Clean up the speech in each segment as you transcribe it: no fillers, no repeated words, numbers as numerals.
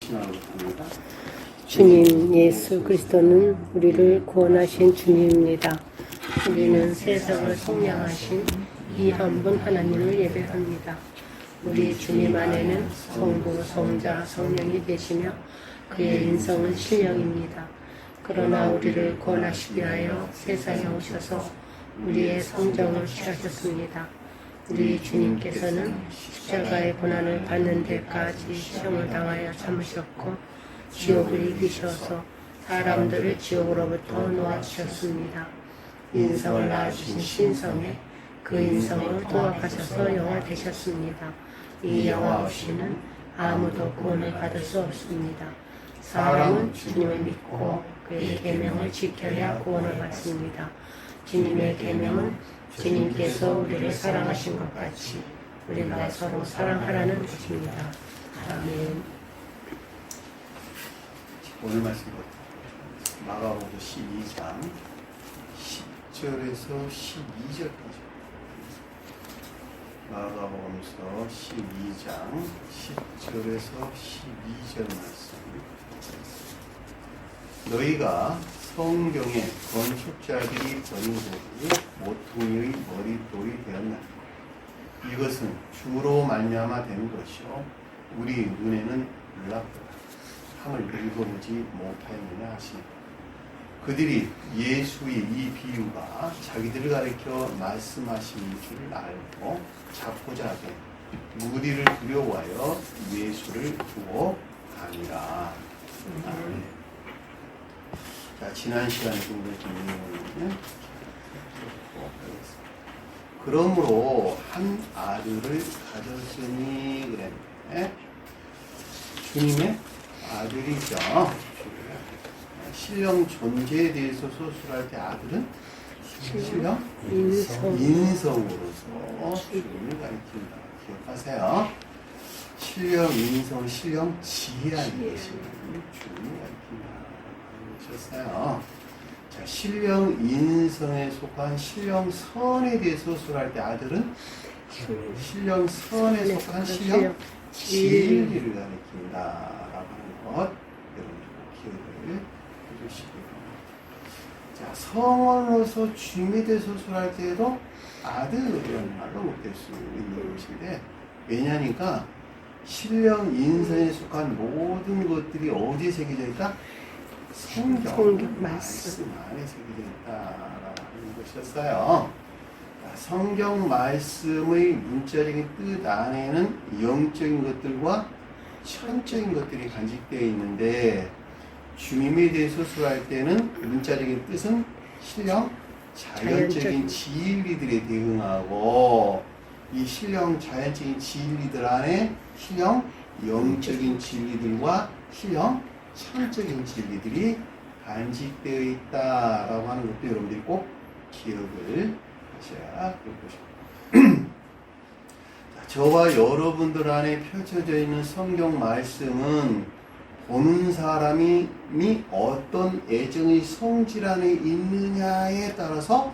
기도합니다. 주님 예수 그리스도는 우리를 구원하신 주님입니다. 우리는 세상을 속량하신 이 한 분 하나님을 예배합니다. 우리 주님 안에는 성부, 성자, 성령이 계시며 그의 인성은 신령입니다. 그러나 우리를 구원하시기 위하여 세상에 오셔서 우리의 성정을 취하셨습니다. 우리 주님께서는 십자가의 고난을 받는 데까지 시험을 당하여 참으셨고 지옥을 이기셔서 사람들을 지옥으로부터 놓아주셨습니다. 인성을 낳아주신 신성에 그 인성을 도합하셔서 영화 되셨습니다. 이 영화 없이는 아무도 구원을 받을 수 없습니다. 사람은 주님을 믿고 그의 계명을 지켜야 구원을 받습니다. 주님의 계명은 주님께서 우리를 사랑하신 것 같이 우리가 서로 사랑하라는 것입니다. 아멘. 오늘 말씀 마가복음 12장 10절에서 12절까지. 마가복음서 12장 10절에서 12절 말씀. 너희가 성경에 건축자들이 버린 곳이 모퉁이의 머릿돌이 되었나? 이것은 주로 말미암아 된 것이요 우리 눈에는 놀랍도다. 함을 읽어보지 못하였느냐 하시니 그들이 예수의 이 비유가 자기들을 가리켜 말씀하신 줄 알고 잡고자 하되 무리를 두려워하여 예수를 두고 가니라. 아멘. 자, 지난 시간에 우리가 좀 내용을 그러므로 한 아들을 가졌으니 그랬네. 주님의 아들이죠. 신령 존재에 대해서 소술할 때 아들은 신령 인성으로서 주님을 가리킨다. 기억하세요. 신령 인성, 신령 지라는 것이 주님을 가리킨다. 하셨어요. 자, 신령 인성에 속한 신령 선에 대해서 소술할 때 아들은 신령 선에 속한 신령 진리를 가리킨다라고 하는 것 여러분들 기억을 해주시기 바랍니다. 자, 성원으로서 주님에 대해서 소술할 때에도 아들이라는 말로 못될 수 있는 것인데 왜냐니까 신령 인성에 속한 모든 것들이 어디에 새겨져 있다? 성경 말씀 안에 새겨져 있다라는 것이었어요. 성경 말씀의 문자적인 뜻 안에는 영적인 것들과 천적인 것들이 간직되어 있는데 주님에 대해서 소술할 때는 문자적인 뜻은 신령 자연적인 진리들에 대응하고 이 신령 자연적인 진리들 안에 신령 영적인 진리들과 신령 천적인 진리들이 간직되어 있다라고 하는 것도 여러분들이 꼭 기억을 하셔야 될 것입니다. 저와 여러분들 안에 펼쳐져 있는 성경 말씀은 보는 사람이 어떤 애정의 성질 안에 있느냐에 따라서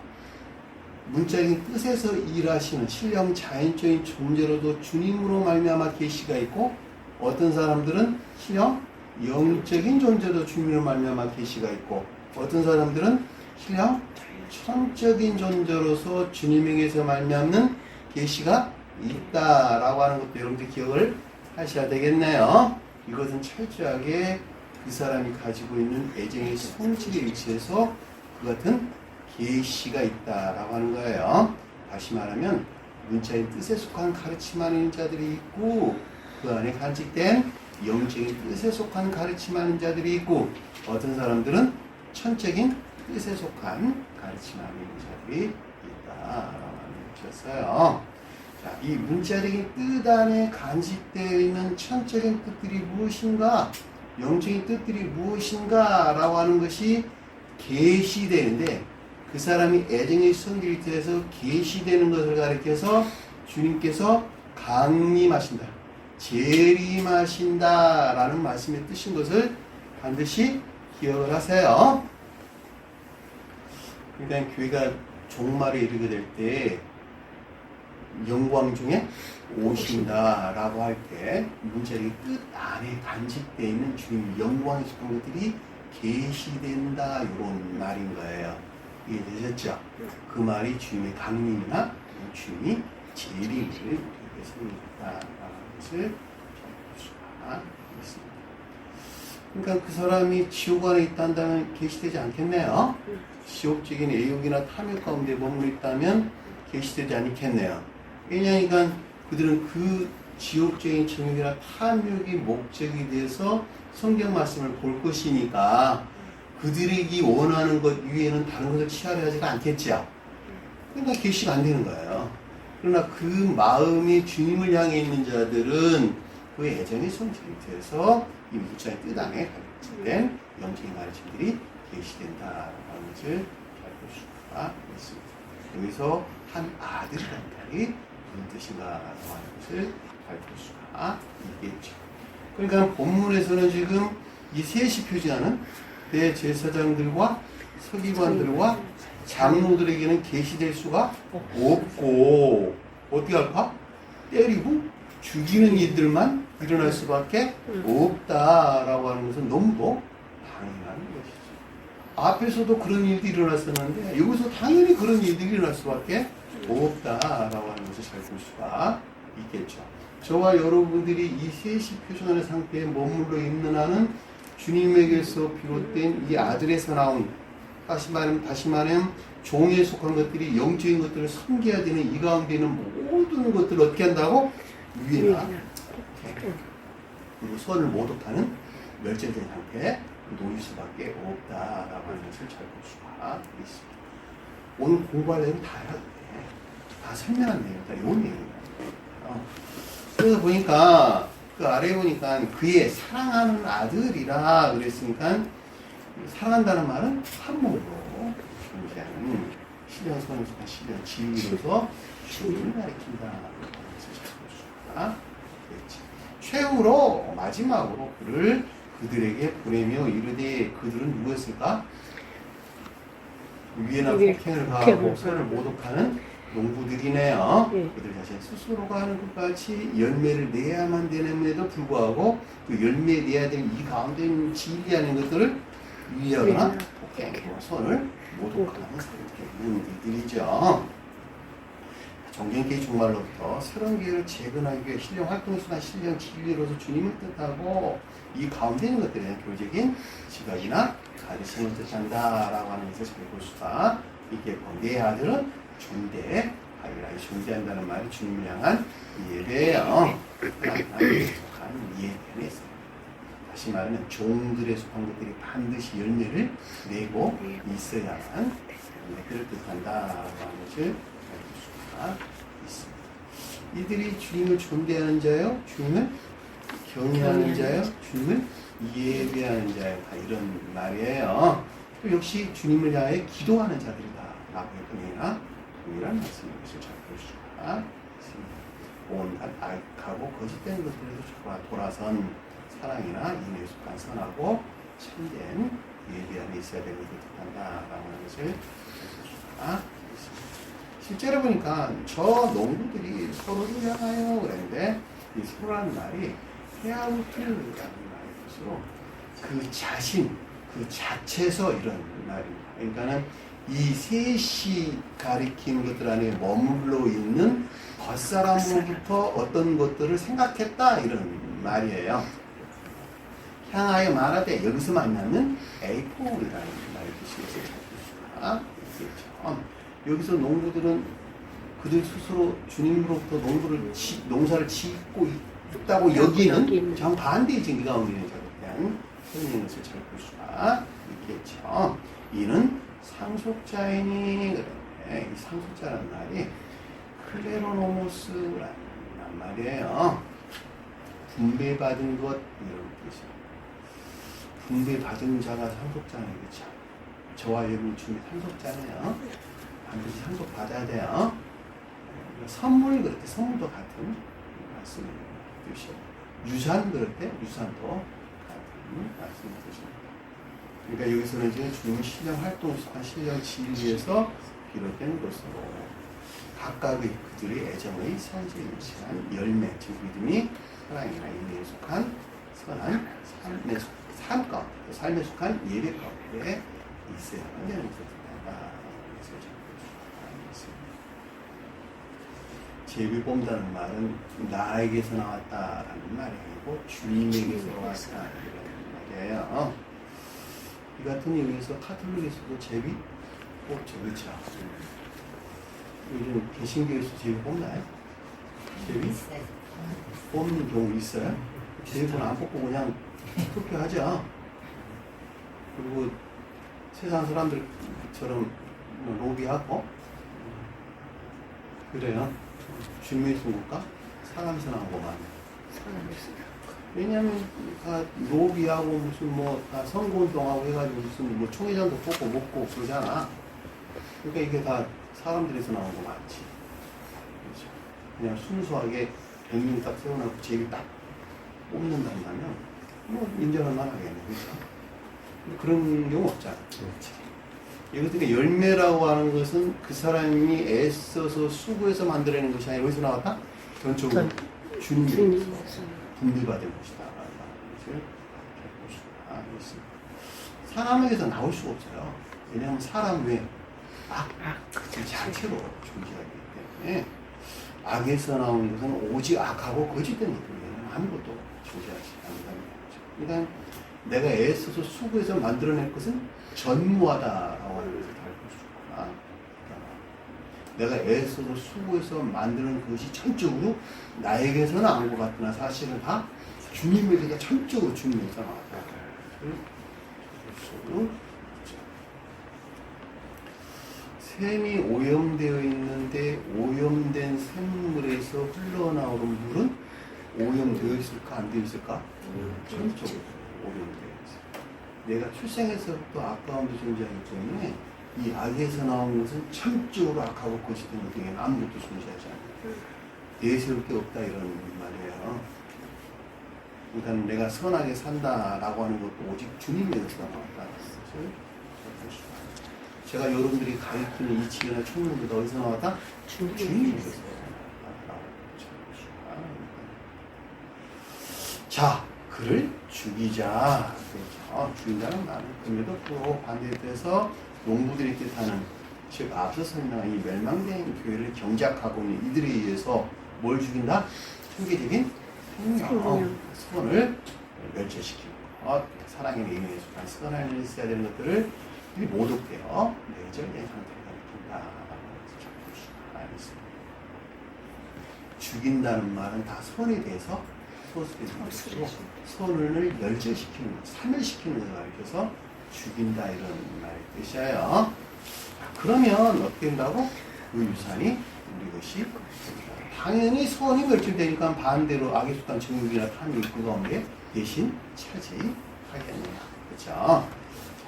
문자적인 뜻에서 일하시는 신령 자연적인 존재로도 주님으로 말미암아 계시가 있고 어떤 사람들은 신령 영적인 존재도 주님으로 말미암아 계시가 있고 어떤 사람들은 신령 천적인 존재로서 주님에게서 말미암는 계시가 있다라고 하는 것도 여러분들 기억을 하셔야 되겠네요. 이것은 철저하게 그 사람이 가지고 있는 애정의 성질에 위치해서 그 같은 계시가 있다라고 하는 거예요. 다시 말하면 문자의 뜻에 속한 가르침하는 자들이 있고 그 안에 간직된 영적인 뜻에 속한 가르침하는 자들이 있고 어떤 사람들은 천적인 뜻에 속한 가르침하는 자들이 있다라고 하는 것이었어요. 자, 이 문자적인 뜻 안에 간직되어 있는 천적인 뜻들이 무엇인가, 영적인 뜻들이 무엇인가 라고 하는 것이 계시되는데 그 사람이 애정의 성질에 대해서 계시되는 것을 가리켜서 주님께서 강림하신다, 재림하신다 라는 말씀의 뜻인 것을 반드시 기억을 하세요. 그러니까 교회가 종말에 이르게 될 때 영광 중에 오신다라고 할 때 문자의 끝 안에 간직되어 있는 주님 영광에 속한 것들이 계시된다 이런 말인 거예요. 이해되셨죠? 그 말이 주님의 강림이나 주님이 재림을 얘기했습니다라는 것을 알 수가 있습니다. 그러니까 그 사람이 지옥 안에 있다면 계시되지 않겠네요. 지옥적인 애욕이나 탐욕 가운데 머물러 있다면 계시되지 않겠네요. 왜냐하면 그들은 그 지옥적인 정욕이나 탐욕이 목적이 돼서 성경 말씀을 볼 것이니까 그들이 원하는 것 위에는 다른 것을 취하려 하지가 않겠죠. 그러니까 계시가 안 되는 거예요. 그러나 그 마음이 주님을 향해 있는 자들은 그 애정이 성취가 돼서 이 무자의 뜻 안에 가르침된 영적인 가르침들이 계시된다라는 것을 잘 볼 수가 있습니다. 여기서 한 아들이라는 말이 무슨 뜻인가라고 하는 것을 잘 볼 수가 있겠죠. 그러니까 본문에서는 지금 이 셋이 표지하는 대제사장들과 서기관들과 장로들에게는 계시될 수가 없고 어떻게 할까? 때리고 죽이는 일들만 일어날 수밖에 없다라고 하는 것은 너무도 당연한 것이죠. 앞에서도 그런 일이 일어났었는데 여기서 당연히 그런 일들이 일어날 수밖에 없다라고 하는 것을 잘 볼 수가 있겠죠. 저와 여러분들이 이 셋이 표현하는 상태에 머물러 있는 한은 주님에게서 비롯된 이 아들에서 나온 다시 말하면 종에 속한 것들이 영적인 것들을 섬겨야 되는 이 가운데 있는 모든 것들을 어떻게 한다고? 위에나 그리고 선을 모독하는 멸절된 상태에 놓일 수밖에 없다라고 하는 것을 잘 볼 수가 있습니다. 오늘 공부할 내용 다 해야 돼. 다 설명한 내용, 다 이런 내용이에요. 그래서 보니까 그 아래에 보니까 그의 사랑하는 아들이라 그랬으니까 사랑한다는 말은 한 몸으로 존재하는 신령 선을 속한 신령 지위로서 주님을 가리킨다. 최후로 마지막으로 그를 그들에게 보내며 이르되 그들은 누구였을까? 위에나 폭행을 가하고 서로 모독하는 농부들이네요. 그들 자신 스스로가 하는 것 같이 열매를 내야만 되는데도 불구하고 그 열매 내야 될 이 가운데 있는 진리하는 것들을 위하거나 폭행하고 손을 모독하는 이들이죠. 정경계의 종말로부터 새로운 기회를 재건하기 위해 신령 활동수나 신령 진리로서 주님을 뜻하고 이 가운데 있는 것들에 대한 교적인 지각이나 가르침을 뜻한다라고 하는 것을 잘 볼 수가 있겠고 내 아들은 존대하리라. 존대한다는 말이 주님을 향한 예배예요. 하나님에 속한 예배는 있습니다. 다시 말하면 종들에 속한 것들이 반드시 열매를 내고 있어야만 그를 뜻한다라고 하는 것을 있습니다. 이들이 주님을 존대하는 자요, 주님을 경외하는 자요, 주님을 예배하는 자요, 다 이런 말이에요. 또 역시 주님을 향해 기도하는 자들이다 라고 했더니나 동일한 말씀인 것을 잘 볼 수가 있습니다. 온갖 악하고 거짓된 것들에서 돌아선 사랑이나 인에 속한 선하고 참된 예배 안에 있어야 되는 것을 뜻한다라고 하는 것을 잘 볼 수가 있습니다. 실제로 보니까 저 농부들이 서로를 향하여 그랬는데 이 서로라는 말이 헤아우트라는 말이죠. 그 자신, 그 자체에서 이런 말입니다. 그러니까는 이 셋이 가리킨 것들 안에 머물러 있는 겉사람으로부터 어떤 것들을 생각했다 이런 말이에요. 향하여 말하되 여기서 만나는 에이포이라는 말의 뜻이어서 잘 볼 수가 있겠죠. 여기서 농부들은 그들 스스로 주님으로부터 농사를 짓고 있다고 여기는 정반대의 증기 가운데 있는 자들에 대한 설명인 것을 잘 볼 수가 있겠죠. 이는 상속자이니 그래. 이 상속자라는 말이 클레로노모스라는 말이에요. 분배받은 것 이런 뜻이에요. 분배받은 자가 상속자는 그렇죠. 저와 여러분 주님의 상속자네요. 반드시 상속 받아야 돼요. 선물 그럴 때 선물도 같은 말씀입니다. 유산 그럴 때 유산도 같은 말씀을 뜻입니다. 그러니까 여기서는 지금 주님의 신령 활동에 속한 신령 진리에서 비롯된 것으로 각각의 그들의 애정의 선지에 일치한 열매, 즉 믿음이 사랑이나 인내에 속한 선한 삶에 속한 예배 가운데 있어야 한다는 것입니다. 제비 뽑는다는 말은 나에게서 나왔다라는 말이 아니고 주님에게서 나왔다는 말이에요. 이 같은 의미에서 카톨릭에서도 제비 뽑죠. 그렇죠? 요즘 개신교에서 제비 뽑나요? 제비? 뽑는 경우 있어요? 제비는 안 뽑고 그냥 투표하죠. 그리고 세상 사람들처럼 로비하고 그래요. 주님의 선거가 사람에서 나온 것만. 왜냐하면 다 로비하고 무슨 다 선거운동하고 해가지고 무슨 총회장도 뽑고 먹고 그러잖아. 그러니까 이게 다 사람들에서 나온 거 맞지. 그렇죠. 그냥 순수하게 100명 딱 세워놓고 제비 딱 뽑는다면 인정할 만하겠네. 그렇죠. 그런 경우 없잖아. 그렇지. 이것들이 열매라고 하는 것은 그 사람이 애써서 수고해서 만들어내는 것이 아니라 어디서 나왔다? 전적으로 주님에게서 분비받은 것이다. 사람에게서 나올 수가 없어요. 왜냐하면 사람 외에 그 자체로 존재하기 때문에 악에서 나온 것은 오직 악하고 거짓된 것들 외에는 아무것도 존재하지 않는다는 거죠. 그러니까 내가 애써서 수고해서 만들어낼 것은 전무하다라고 하는 것을 알고 있습니다. 내가 애써서 수고해서 만드는 것이 전적으로 나에게서 나온 것 같으나 사실은 다 주님에게서 전적으로 주님에게서 나왔다. 샘이 오염되어 있는데 오염된 샘물에서 흘러나오는 물은 오염되어 있을까 안 되어 있을까? 전적으로 오염되어 있어요. 내가 출생에서부터 아까움도 존재하기 때문에 이 악에서 나온 것은 전적으로 악하고 거짓된 것에는 아무것도 존재하지 않아요. 내세울 게 없다 이런 말이에요. 그러니까 내가 선하게 산다라고 하는 것도 오직 주님에게서 나왔다는 것을 제가 여러분들이 가르치는 이 지혜나 총론도 어디서 나왔다? 주님에게서 나왔다. 자, 그를 죽이자. 그렇죠. 죽인다는 말은 그럼에도 또 반대돼서 농부들이 뜻하는 즉 앞서 설명한 이 멸망된 교회를 경작하고 있는 이들에 의해서 뭘 죽인다? 통계적인 생명, 선을 멸절시키는 것, 사랑의 의미에 속한 선을 있어야 되는 것들을 모독되어 멸절된 상태가 된다. 알겠습니다. 죽인다는 말은 다 선에 대해서 소스되는 것이고 선을 멸절시키는 것, 사멸시키는 것을 가르쳐서 죽인다 이런 말의 뜻이에요. 그러면 어떻게 된다고? 그 유산이 우리 것이 당연히 선이 멸절되니까 반대로 악의 속한 정욕이나 탐이 그 가운데 대신 차지하겠네요. 그렇죠?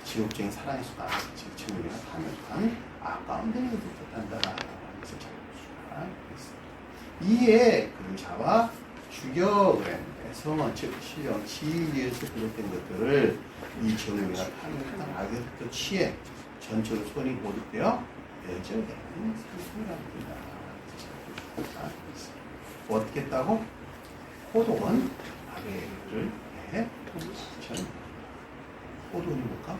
지옥적인 사랑의 속한 정욕이나 탐에 속한 악 가운데 있는 것을 뜻한다라는 것을 잘 보시라. 이에 그를 잡아 죽여 그랬는데 즉 신령 진리에서 비롯된 것들을 이 정욕이나 탐에 속한 악에서부터 취해 전체로 손이 모독되어 멸절되는 상승이라고 합니다. 어떻게 했다고? 호동은 아베를 해 전 호동이 뭘까?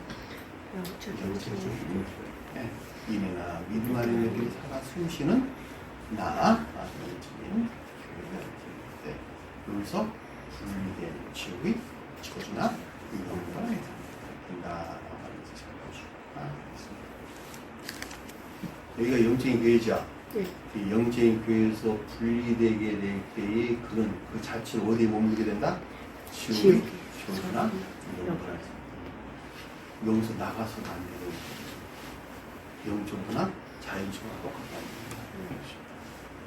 이내나 믿음 안에 너희들이 살아 숨쉬는 나 주님 여기서 분리된 지옥의 저주나 이런 된다. 여기가 영적인 교회죠. 이 영적인 교회에서 분리되게 될 때에 그건 그 자체를 어디에 머물게 된다? 지옥의 저주나 이런 거라. 여기서 나가서는 안 되고 영적으로나 자연적으로 똑같다.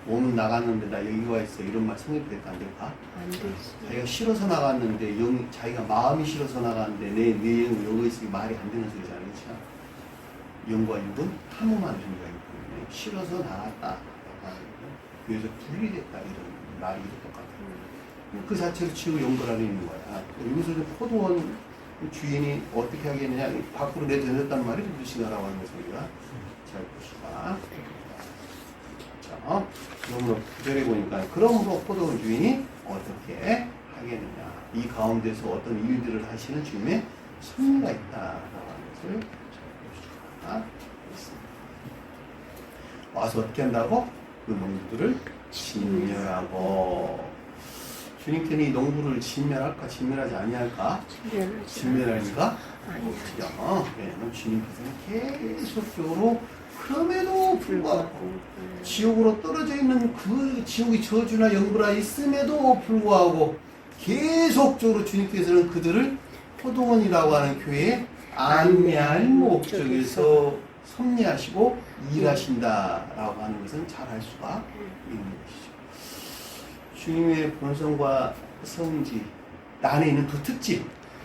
몸은 나갔는데 나 여기 와 있어 이런 말 성립이 될까 안 될까? 안 되지. 자기가 싫어서 나갔는데 자기가 마음이 싫어서 나갔는데 내 영이 여기 있으니 말이 안 되는 소리잖아. 그렇죠? 영과 육은 한 몸만 존재하기 때문에 싫어서 나갔다. 그래서 분리됐다 이런 말이 똑같아요. 그 자체로 치고 연결 안에 있는 거야. 여기서 포도원 주인이 어떻게 하겠느냐 밖으로 내던졌단 말이 무엇이냐라고 하는 것을 우리가 잘 보시다. 자, 그러므로 구절에 보니까 그러므로 포도원 주인이 어떻게 하겠느냐. 이 가운데서 어떤 일들을 하시는 주님의 섭리가 있다라고 하는 것을 볼 수가 있습니다. 와서 어떻게 한다고? 그 농부들을 진멸하고. 주님께는 이 농부를 진멸할까 진멸하지 아니할까? 진멸하니까 아니죠. 왜냐하면 주님께서는 계속적으로 그럼에도 불구하고 지옥으로 떨어져 있는 그 지옥의 저주나 영부라 있음에도 불구하고 계속적으로 주님께서는 그들을 포도원이라고 하는 교회에 안내할 목적에서 섭리하시고 일하신다라고 하는 것은 잘 알 수가 있는 것이죠. 주님의 본성과 성지 안에 있는 두 특징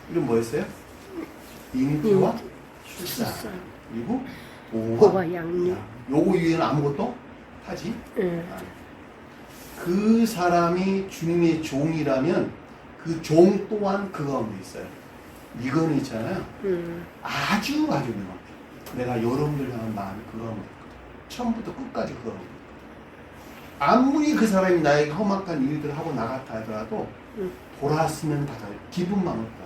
이건 뭐였어요? 잉태와 출산 그리고 보호와 양육. 요거 위에는 아무것도 하지 그 사람이 주님의 종이라면 그 종 또한 그 가운데 있어요. 이거는 있잖아요. 아주 명확해. 내가 여러분들 향한 마음이 그 가운데 처음부터 끝까지 그 가운데. 아무리 그 사람이 나에게 험악한 일들을 하고 나갔다 하더라도 돌아왔으면 다 기분만 없다.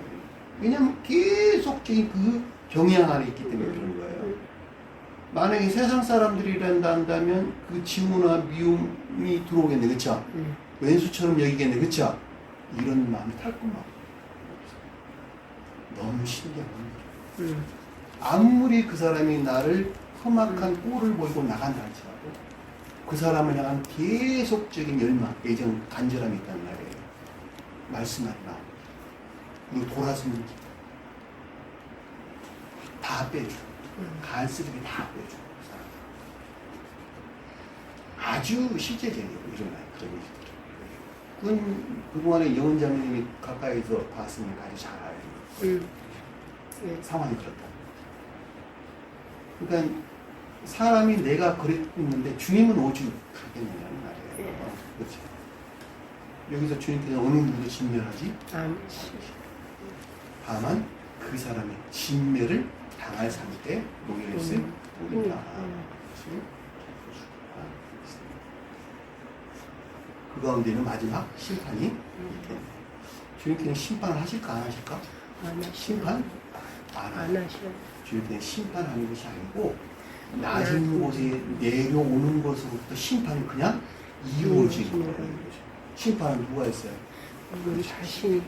왜냐하면 계속적인 그 경향 안에 있기 때문에 그런 거예요. 만약에 세상 사람들이란다 한다면 그 증오나 미움이 들어오겠네, 그쵸? 왼수처럼 여기겠네, 그쵸? 이런 마음이 탈것만 너무 신기한 겁니다. 아무리 그 사람이 나를 험악한 꼴을 보이고 나간다 할지라도 그 사람을 향한 계속적인 열망, 애정, 간절함이 있다는 말이에요. 말씀하지 마. 그리고 돌아서는 다 빼줘. 간쓰레기 다 빼줘. 아주 실제적으로 일어나요. 그런 일들이. 그건 그동안에 여원자매님이 가까이서 봤으면 아주 잘 알죠. 상황이 그렇다. 그러니까 사람이 내가 그랬는데 주님은 오죽 하겠느냐는 말이에요. 그렇죠. 여기서 주님께서 어느 누구도 진멸하지? 다만 그 사람의 진멸을 당할 상태에 놓여있을 뿐이다. 그 가운데는 마지막 심판이 있겠네요. 주님께는 심판을 하실까 안 하실까? 심판? 안 하셔요. 주님께는 심판하는 것이 아니고 낮은 곳에 내려오는 것으로부터 심판이 그냥 이루어지는 거죠. 심판은 누가 했어요? 우리 자신이.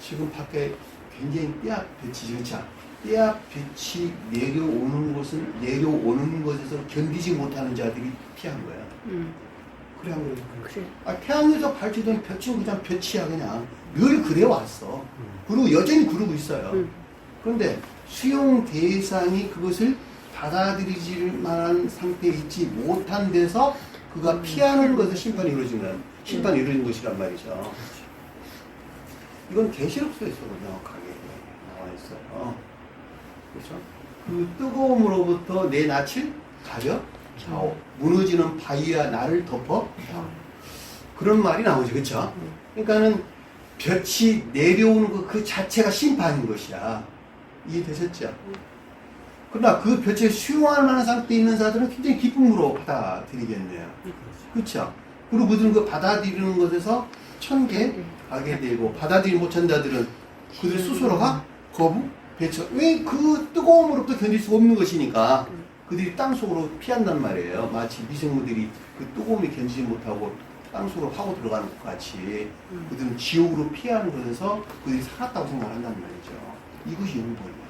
지금 밖에 굉장히 떼약볕이 그렇죠? 떼약볕이 내려오는 것은 내려오는 것에서 견디지 못하는 자들이 피한 거야. 그래 안 그래? 태양에서 발치던 볕은 그냥 볕이야 그냥 늘 그래 왔어. 그리고 여전히 그러고 있어요. 그런데 수용 대상이 그것을 받아들이질 만한 상태에 있지 못한 데서 그가 피하는 것에서 심판이 이루어진 것이란 말이죠. 이건 계시록서에서도 명확하게 나와 있어요. 그렇죠? 그 뜨거움으로부터 내 낯을 가려 좌우 무너지는 바위와 나를 덮어 그런 말이 나오죠. 그렇죠? 그러니까는 볕이 내려오는 그 자체가 심판인 것이야. 이해되셨죠? 그러나 그 볕에 수용할 만한 상태에 있는 자들은 굉장히 기쁨으로 받아들이겠네요. 그렇죠? 그리고 그들은 그 받아들이는 것에서 천개 가게 되고 받아들이지 못한 자들은 그들 스스로가 거부, 배척. 왜 그 뜨거움으로부터 견딜 수 없는 것이니까 그들이 땅속으로 피한단 말이에요. 마치 미생물들이 그 뜨거움이 견디지 못하고 땅속으로 파고 들어가는 것 같이 그들은 지옥으로 피하는 것에서 그들이 살았다고 생각한단 말이죠. 이것이 영벌이에요.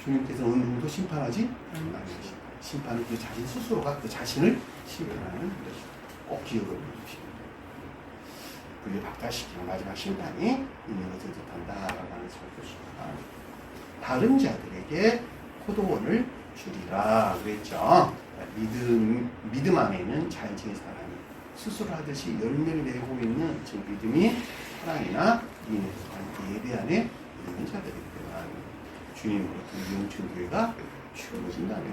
주님께서는 어느 누구도 심판하지 않으십니다. 심판은 그 자신 스스로가 그 자신을 심판하는 것입니다. 꼭 기억을 해주십시오. 그게 박탈시키는 마지막 심판이 있는 것을 뜻한다라고 하는 것을 보시면 다른 자들에게 포도원을 주리라 그랬죠. 믿음 안에 있는 자연적인 사람이 스스로 하듯이 열매를 내고 있는 즉 믿음이 사랑이나 인에서 한 예배 안에 있는 자들이기 때문에 주님으로부터 영천교회가 주어진다는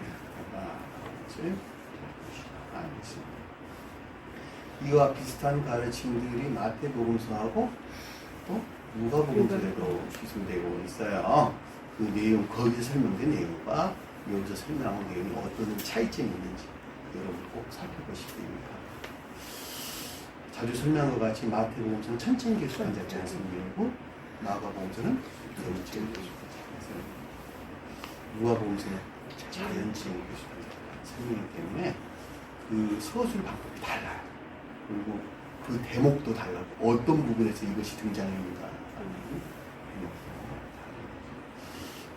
것을 알겠습니다. 이와 비슷한 가르침들이 마태복음서하고 또 누가복음서에도 기술되고 있어요. 그 내용 거기서 설명된 내용과 여기서 설명한 내용이 어떤 차이점이 있는지 여러분 꼭 살펴보시기 바랍니다. 자주 설명한 것 같이 마태복음서는 천천계수한 자체는 설명이고 마가복음서는 영적인 계수까지 누가복음서는 자연적인 계수까지 설명이기 때문에 그 서술 방법이 달라요. 그리고 그 대목도 달라고 어떤 부분에서 이것이 등장했는가 하는 대목도 달라요.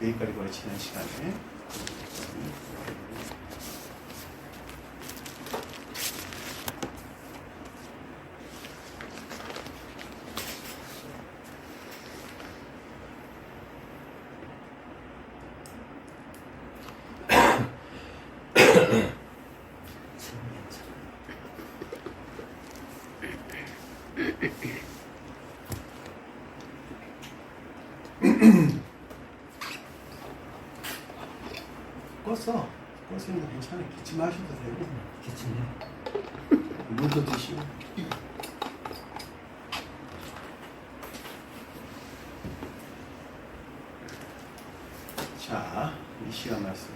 여기까지 거의 지난 시간에 껐으니까 괜찮아요. 기침하셔도 되고 기침해. 물도 드시고 자, 이 시간 말씀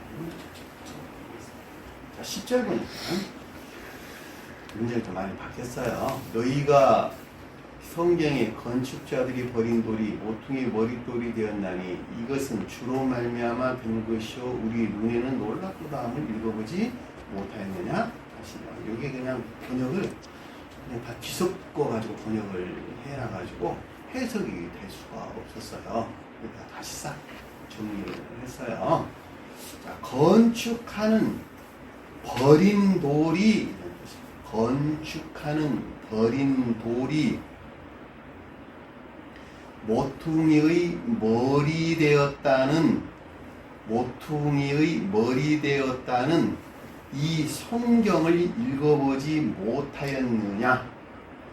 자, 10절 보니까 문제가 좀 많이 바뀌었어요. 너희가 성경에 건축자들이 버린 돌이 모퉁이 머릿돌이 되었나니 이것은 주로 말미암아 된 것이요 우리 눈에는 놀랍도다함을 읽어보지 못하였느냐 하시냐. 이게 그냥 번역을 그냥 다 뒤섞어 가지고 번역을 해놔가지고 해석이 될 수가 없었어요. 그러니까 다시 싹 정리를 했어요. 자, 건축하는 버린 돌이 건축하는 버린 돌이 모퉁이의 머리 되었다는 이 성경을 읽어보지 못하였느냐.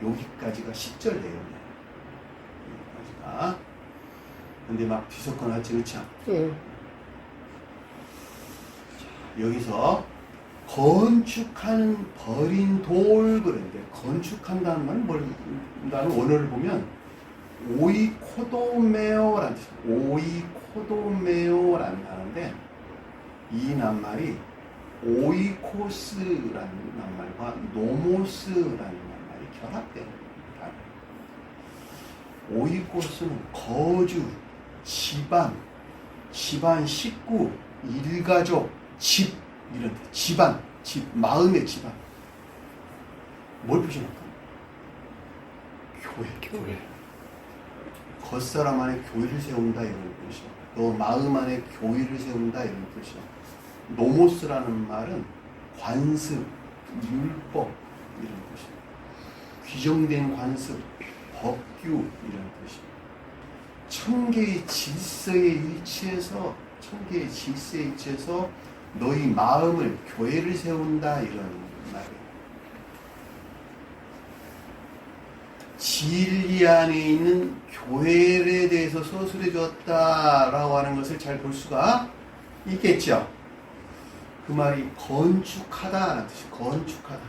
여기까지가 10절 내용이에요. 여기까지가. 근데 막 뒤섞어 놨지, 그렇죠? 예. 여기서 건축하는 버린 돌 그런데 건축한다는 말은 나는 원어를 보면 오이코도메오라는 뜻이에요. 오이코도메오라는 단어인데 이 낱말이 오이코스라는 낱말과 노모스라는 낱말이 결합된 단어예요. 오이코스는 거주, 집안 식구, 일가족, 집 이런 뜻. 집안, 마음의 집안. 뭘 표시할까? 교회. 겉사람 안에 교회를 세운다 이런 뜻이요. 너 마음 안에 교회를 세운다 이런 뜻이요. 노모스라는 말은 관습, 율법 이런 뜻이요. 규정된 관습, 법규 이런 뜻이요. 천계의 질서에 일치해서 너희 마음을 교회를 세운다 이런 말이에요. 진리 안에 있는 교회에 대해서 서술해 주었다라고 하는 것을 잘 볼 수가 있겠죠. 그 말이 건축하다라는 뜻이 건축하다.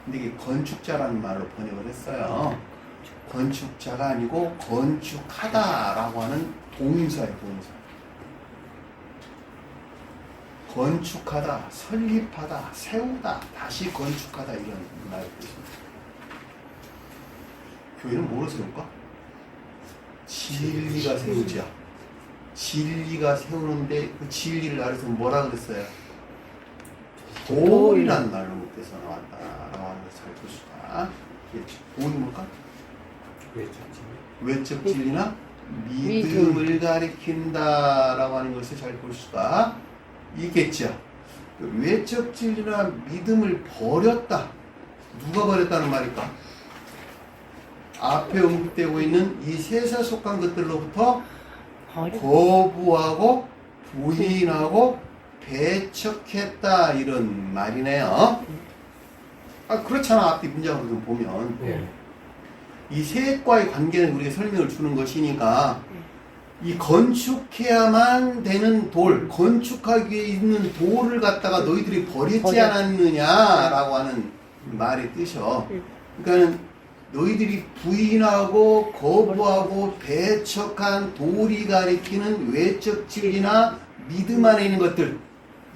근데 이게 건축자라는 말로 번역을 했어요. 건축자가 아니고 건축하다라고 하는 동사예요, 동사. 건축하다, 설립하다, 세우다, 다시 건축하다 이런 말을 뜻입니다. 교회는 뭐로 세울까? 진리가 세우지야. 진리가 세우는데 그 진리를 아래서 뭐라 그랬어요? 돌이라는 말로 못해서 나왔다라고 하는 것을 잘 볼 수가 있겠죠. 돌이 뭘까? 외적 진리나 믿음을 가리킨다라고 하는 것을 잘 볼 수가 있겠죠. 외적 진리나 믿음을 버렸다. 누가 버렸다는 말일까? 앞에 언급되고 있는 이 셋에 속한 것들로부터 거부하고 부인하고 배척했다 이런 말이네요. 그렇잖아. 앞뒤 문장으로 좀 보면 이 셋과의 관계는 우리가 설명을 주는 것이니까 이 건축해야만 되는 돌, 건축하기 위해 있는 돌을 갖다가 너희들이 버렸지 않았느냐라고 하는 말의 뜻이요. 그러니까는 너희들이 부인하고 거부하고 배척한 돌이 가리키는 외적 진리나 믿음 안에 있는 것들,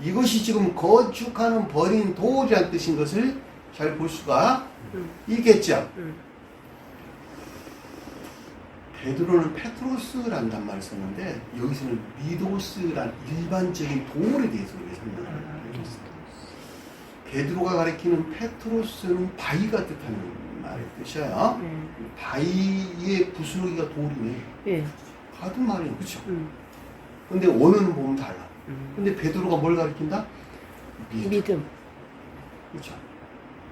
이것이 지금 거축하는 버린 돌이란 뜻인 것을 잘 볼 수가 있겠죠. 베드로는 페트로스라는 단말을 썼는데 여기서는 미도스란 일반적인 돌에 대해서 설명을 했어요. 베드로가 가리키는 페트로스는 바위가 뜻하는 말의 뜻이에요. 바위의 부스러기가 돌이네. 예. 같은 말이에요. 그렇죠? 근데 원어는 보면 달라. 근데 베드로가 뭘 가리킨다? 믿음. 그렇죠.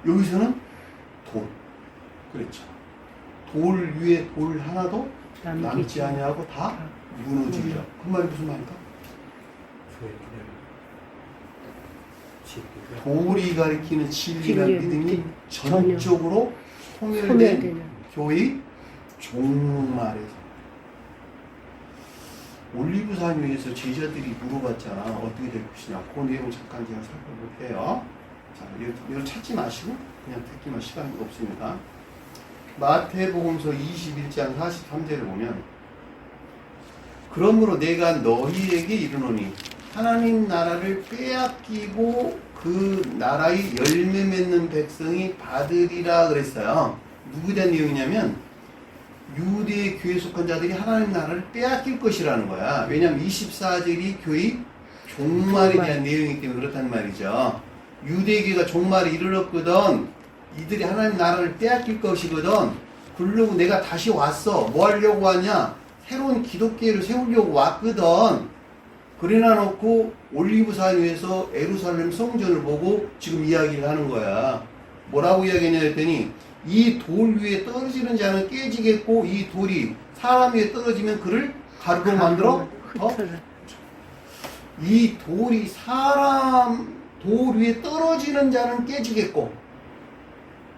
여기서는 돌. 그렇죠. 돌 위에 돌 하나도 남지 아니하고 다 무너지리라. 그 말이 무슨 말일까? 돌이 가리키는 진리나 믿음이 전적으로 소멸된 교회 종말에서. 올리브산 위에서 제자들이 물어봤잖아. 어떻게 될 것이냐. 그 내용 잠깐 제가 살펴볼게요. 자, 이거 찾지 마시고 그냥 듣기만 시간이 없으니까. 마태복음서 21장 43절을 보면 그러므로 내가 너희에게 이르노니 하나님 나라를 빼앗기고 그 나라의 열매 맺는 백성이 받으리라 그랬어요. 누구에 대한 내용이냐면 유대 교회에 속한 자들이 하나님 나라를 빼앗길 것이라는 거야. 왜냐하면 24절이 교회 종말에 대한 내용이기 때문에 그렇단 말이죠. 유대교회가 종말에 이르렀거든. 이들이 하나님 나라를 빼앗길 것이거든. 그러고 내가 다시 왔어. 뭐 하려고 왔냐? 새로운 기독교회를 세우려고 왔거든. 그래나 놓고 올리브산 위에서 예루살렘 성전을 보고 지금 이야기를 하는 거야. 뭐라고 이야기했냐 했더니 이 돌 위에 떨어지는 자는 깨지겠고 이 돌이 사람 위에 떨어지면 그를 가루로 만들어 이 돌이 돌 위에 떨어지는 자는 깨지겠고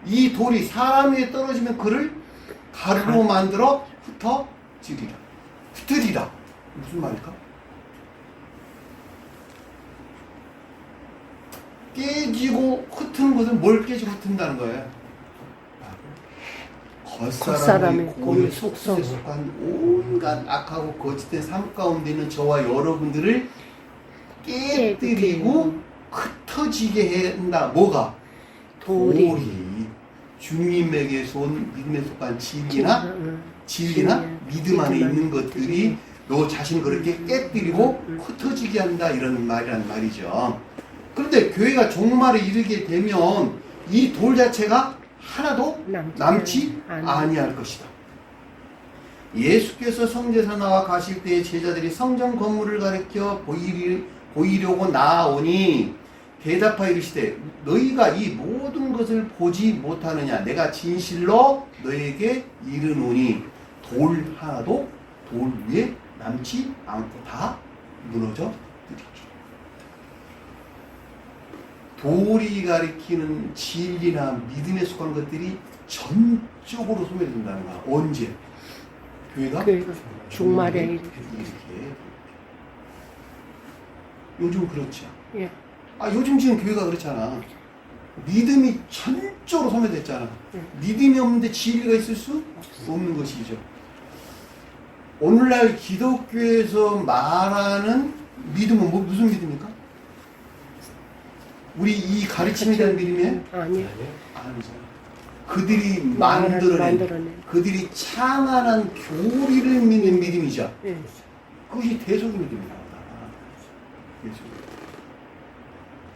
이 돌이 사람 위에 떨어지면 그를 가루로 만들어 흩으리라. 무슨 말일까? 깨지고 흩은 것은 뭘 깨지고 흩은다는 거예요? 겉사람의 고유 속성에 속한 온갖 악하고 거짓된 삶 가운데 있는 저와 여러분들을 깨뜨리고 흩어지게 한다. 뭐가? 돌이 주님에게서 온 믿음에 속한 진리나 믿음 안에 있는 것들이 너 자신을 그렇게 깨뜨리고 흩어지게 한다. 이런 말이란 말이죠. 그런데 교회가 종말에 이르게 되면 이 돌 자체가 하나도 남지 아니할 것이다. 예수께서 성제사 나와 가실 때에 제자들이 성전 건물을 가리켜 보이려고 나아오니 대답하여 이르시되 너희가 이 모든 것을 보지 못하느냐. 내가 진실로 너에게 이르노니 돌 하나도 돌 위에 남지 않고 다 무너져 버리리라. 돌이 가리키는 진리나 믿음에 속한 것들이 전적으로 소멸된다는 거야. 언제? 교회가 종말에 이렇게. 요즘 그렇죠. 예. 요즘 지금 교회가 그렇잖아. 믿음이 전적으로 소멸됐잖아. 믿음이 없는데 진리가 있을 수 없는 것이죠. 오늘날 기독교에서 말하는 믿음은 무슨 믿음입니까? 우리 이 가르침에 대한 믿음이에요? 아니요. 아니잖아. 그들이 만들어낸 그들이 창안한 교리를 믿는 믿음이죠. 예. 그것이 대속의 믿음이다.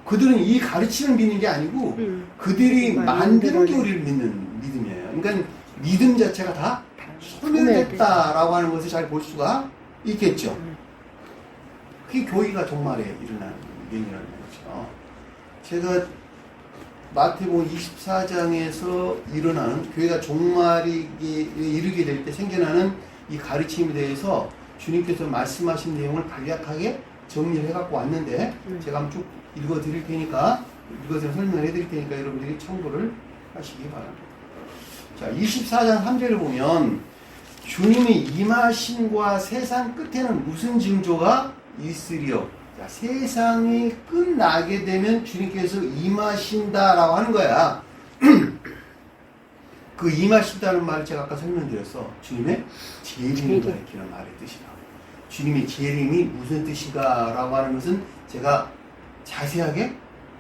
그들은 이 가르침을 믿는 게 아니고 그들이 만든 교리를 믿는 믿음이에요. 그러니까 믿음 자체가 다 소멸됐다라고 하는 것을 잘 볼 수가 있겠죠. 그게 교회가 종말에 일어나는 일이라는 거죠. 제가 마태복음 24장에서 일어나는 교회가 종말이 이르게 될 때 생겨나는 이 가르침에 대해서 주님께서 말씀하신 내용을 간략하게 정리를 해갖고 왔는데 제가 한번 쭉 읽어드릴 테니까 읽어서 설명을 해드릴 테니까 여러분들이 참고를 하시기 바랍니다. 자, 24장 3절을 보면 주님이 임하심과 세상 끝에는 무슨 징조가 있으리요? 자, 세상이 끝나게 되면 주님께서 임하신다라고 하는 거야. 그 임하신다는 말을 제가 아까 설명드렸어. 주님의 재림을 가리키는 말의 뜻이다. 주님의 재림이 무슨 뜻인가라고 하는 것은 제가 자세하게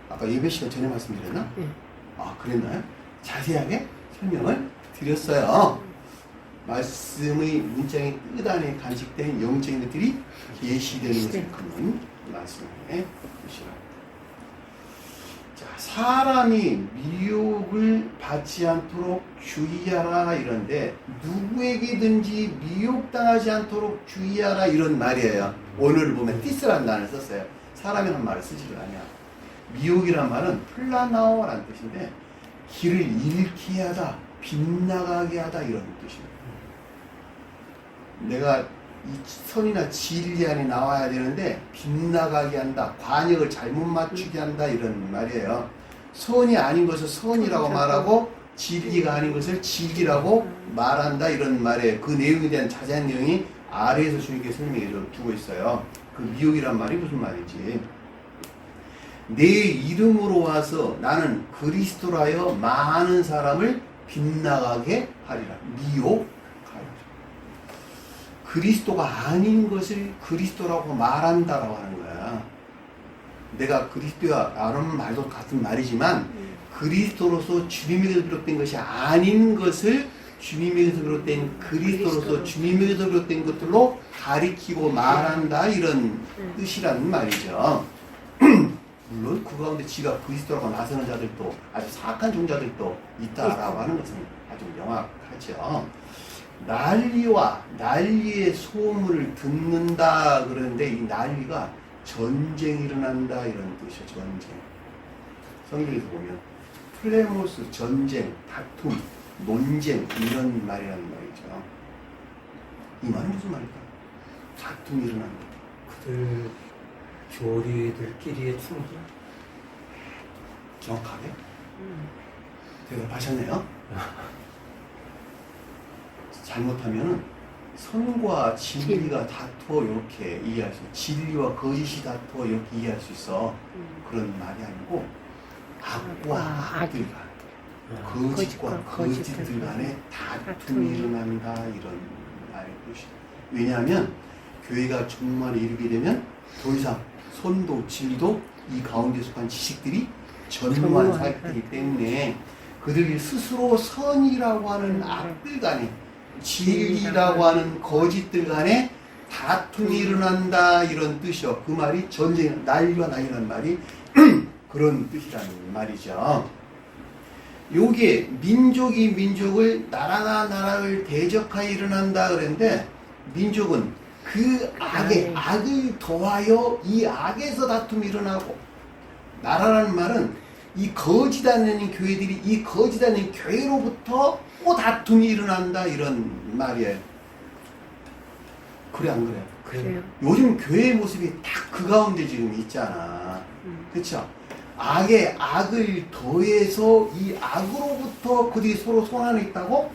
아까 예배 시간 전에 말씀드렸나? 예. 아, 그랬나요? 자세하게 설명을 드렸어요. 말씀의 문장의 끝안에 간직된 영적인 것들이 계시되는 것을 그는 말씀에 보시라. 자, 사람이 미혹을 받지 않도록 주의하라 이런데 누구에게든지 미혹당하지 않도록 주의하라 이런 말이에요. 오늘 보면 티스라는 단어를 썼어요. 사람이라는 말을 쓰지를 않아요. 미혹이란 말은 플라나오라는 뜻인데 길을 잃게 하다, 빗나가게 하다 이런 뜻입니다. 내가 이 선이나 진리 안에 나와야 되는데 빗나가게 한다, 관역을 잘못 맞추게 한다 이런 말이에요. 선이 아닌 것을 선이라고 말하고 진리가 아닌 것을 진리라고 말한다 이런 말이에요. 그 내용에 대한 자세한 내용이 아래에서 주님께 설명해 주고 있어요. 그 미혹이란 말이 무슨 말인지. 내 이름으로 와서 나는 그리스도라여 많은 사람을 빗나가게 하리라. 미혹하리라. 그리스도가 아닌 것을 그리스도라고 말한다라고 하는 거야. 내가 그리스도야 라는 말도 같은 말이지만 그리스도로서 주님에게서 비롯된 것이 아닌 것을 주님에게서 비롯된 그리스도로서 주님에게서 비롯된 것들로 가리키고 말한다 이런 뜻이라는 말이죠. 물론 그 가운데 지가 그리스도라고 나서는 자들도 아주 사악한 종자들도 있다라고 하는 것은 아주 명확하죠. 난리와 난리의 소문을 듣는다 그러는데 이 난리가 전쟁이 일어난다 이런 뜻이죠. 전쟁. 성경에서 보면 플레모스 전쟁, 다툼, 논쟁 이런 말이라는 말이죠. 이 말은 무슨 말일까? 다툼이 일어난다. 그들 교리들끼리의 충돌. 정확하게 대답하셨네요. 잘못하면 선과 진리가 다투어 이렇게 이해할 수 있어. 진리와 거짓이 다투어 이렇게 이해할 수 있어. 그런 말이 아니고 악과 악들 간, 거짓과 거짓들 간에 다툼이 일어난다 이런 말의 뜻이에요. 왜냐하면 교회가 종말에 이르게 되면 더 이상 선도 진리도 이 가운데 속한 지식들이 전무한 사역이기 때문에 그들이 스스로 선이라고 하는 악들 간에 진리라고 하는 거짓들 간에 다툼이 일어난다 이런 뜻이요. 그 말이 전쟁, 난리와 난리라는 말이 그런 뜻이라는 말이죠. 요게 민족이 민족을 나라가 나라를 대적하여 일어난다 그랬는데 민족은 그 악을 더하여 이 악에서 다툼이 일어나고 나라라는 말은 이 거짓하는 교회들이 이 거짓하는 교회로부터 또 다툼이 일어난다 이런 말이에요. 그래 안 그래요? 그래요. 요즘 교회의 모습이 딱 그 가운데 지금 있잖아. 그렇죠? 악에 악을 더해서 이 악으로부터 그들이 서로 손안에 있다고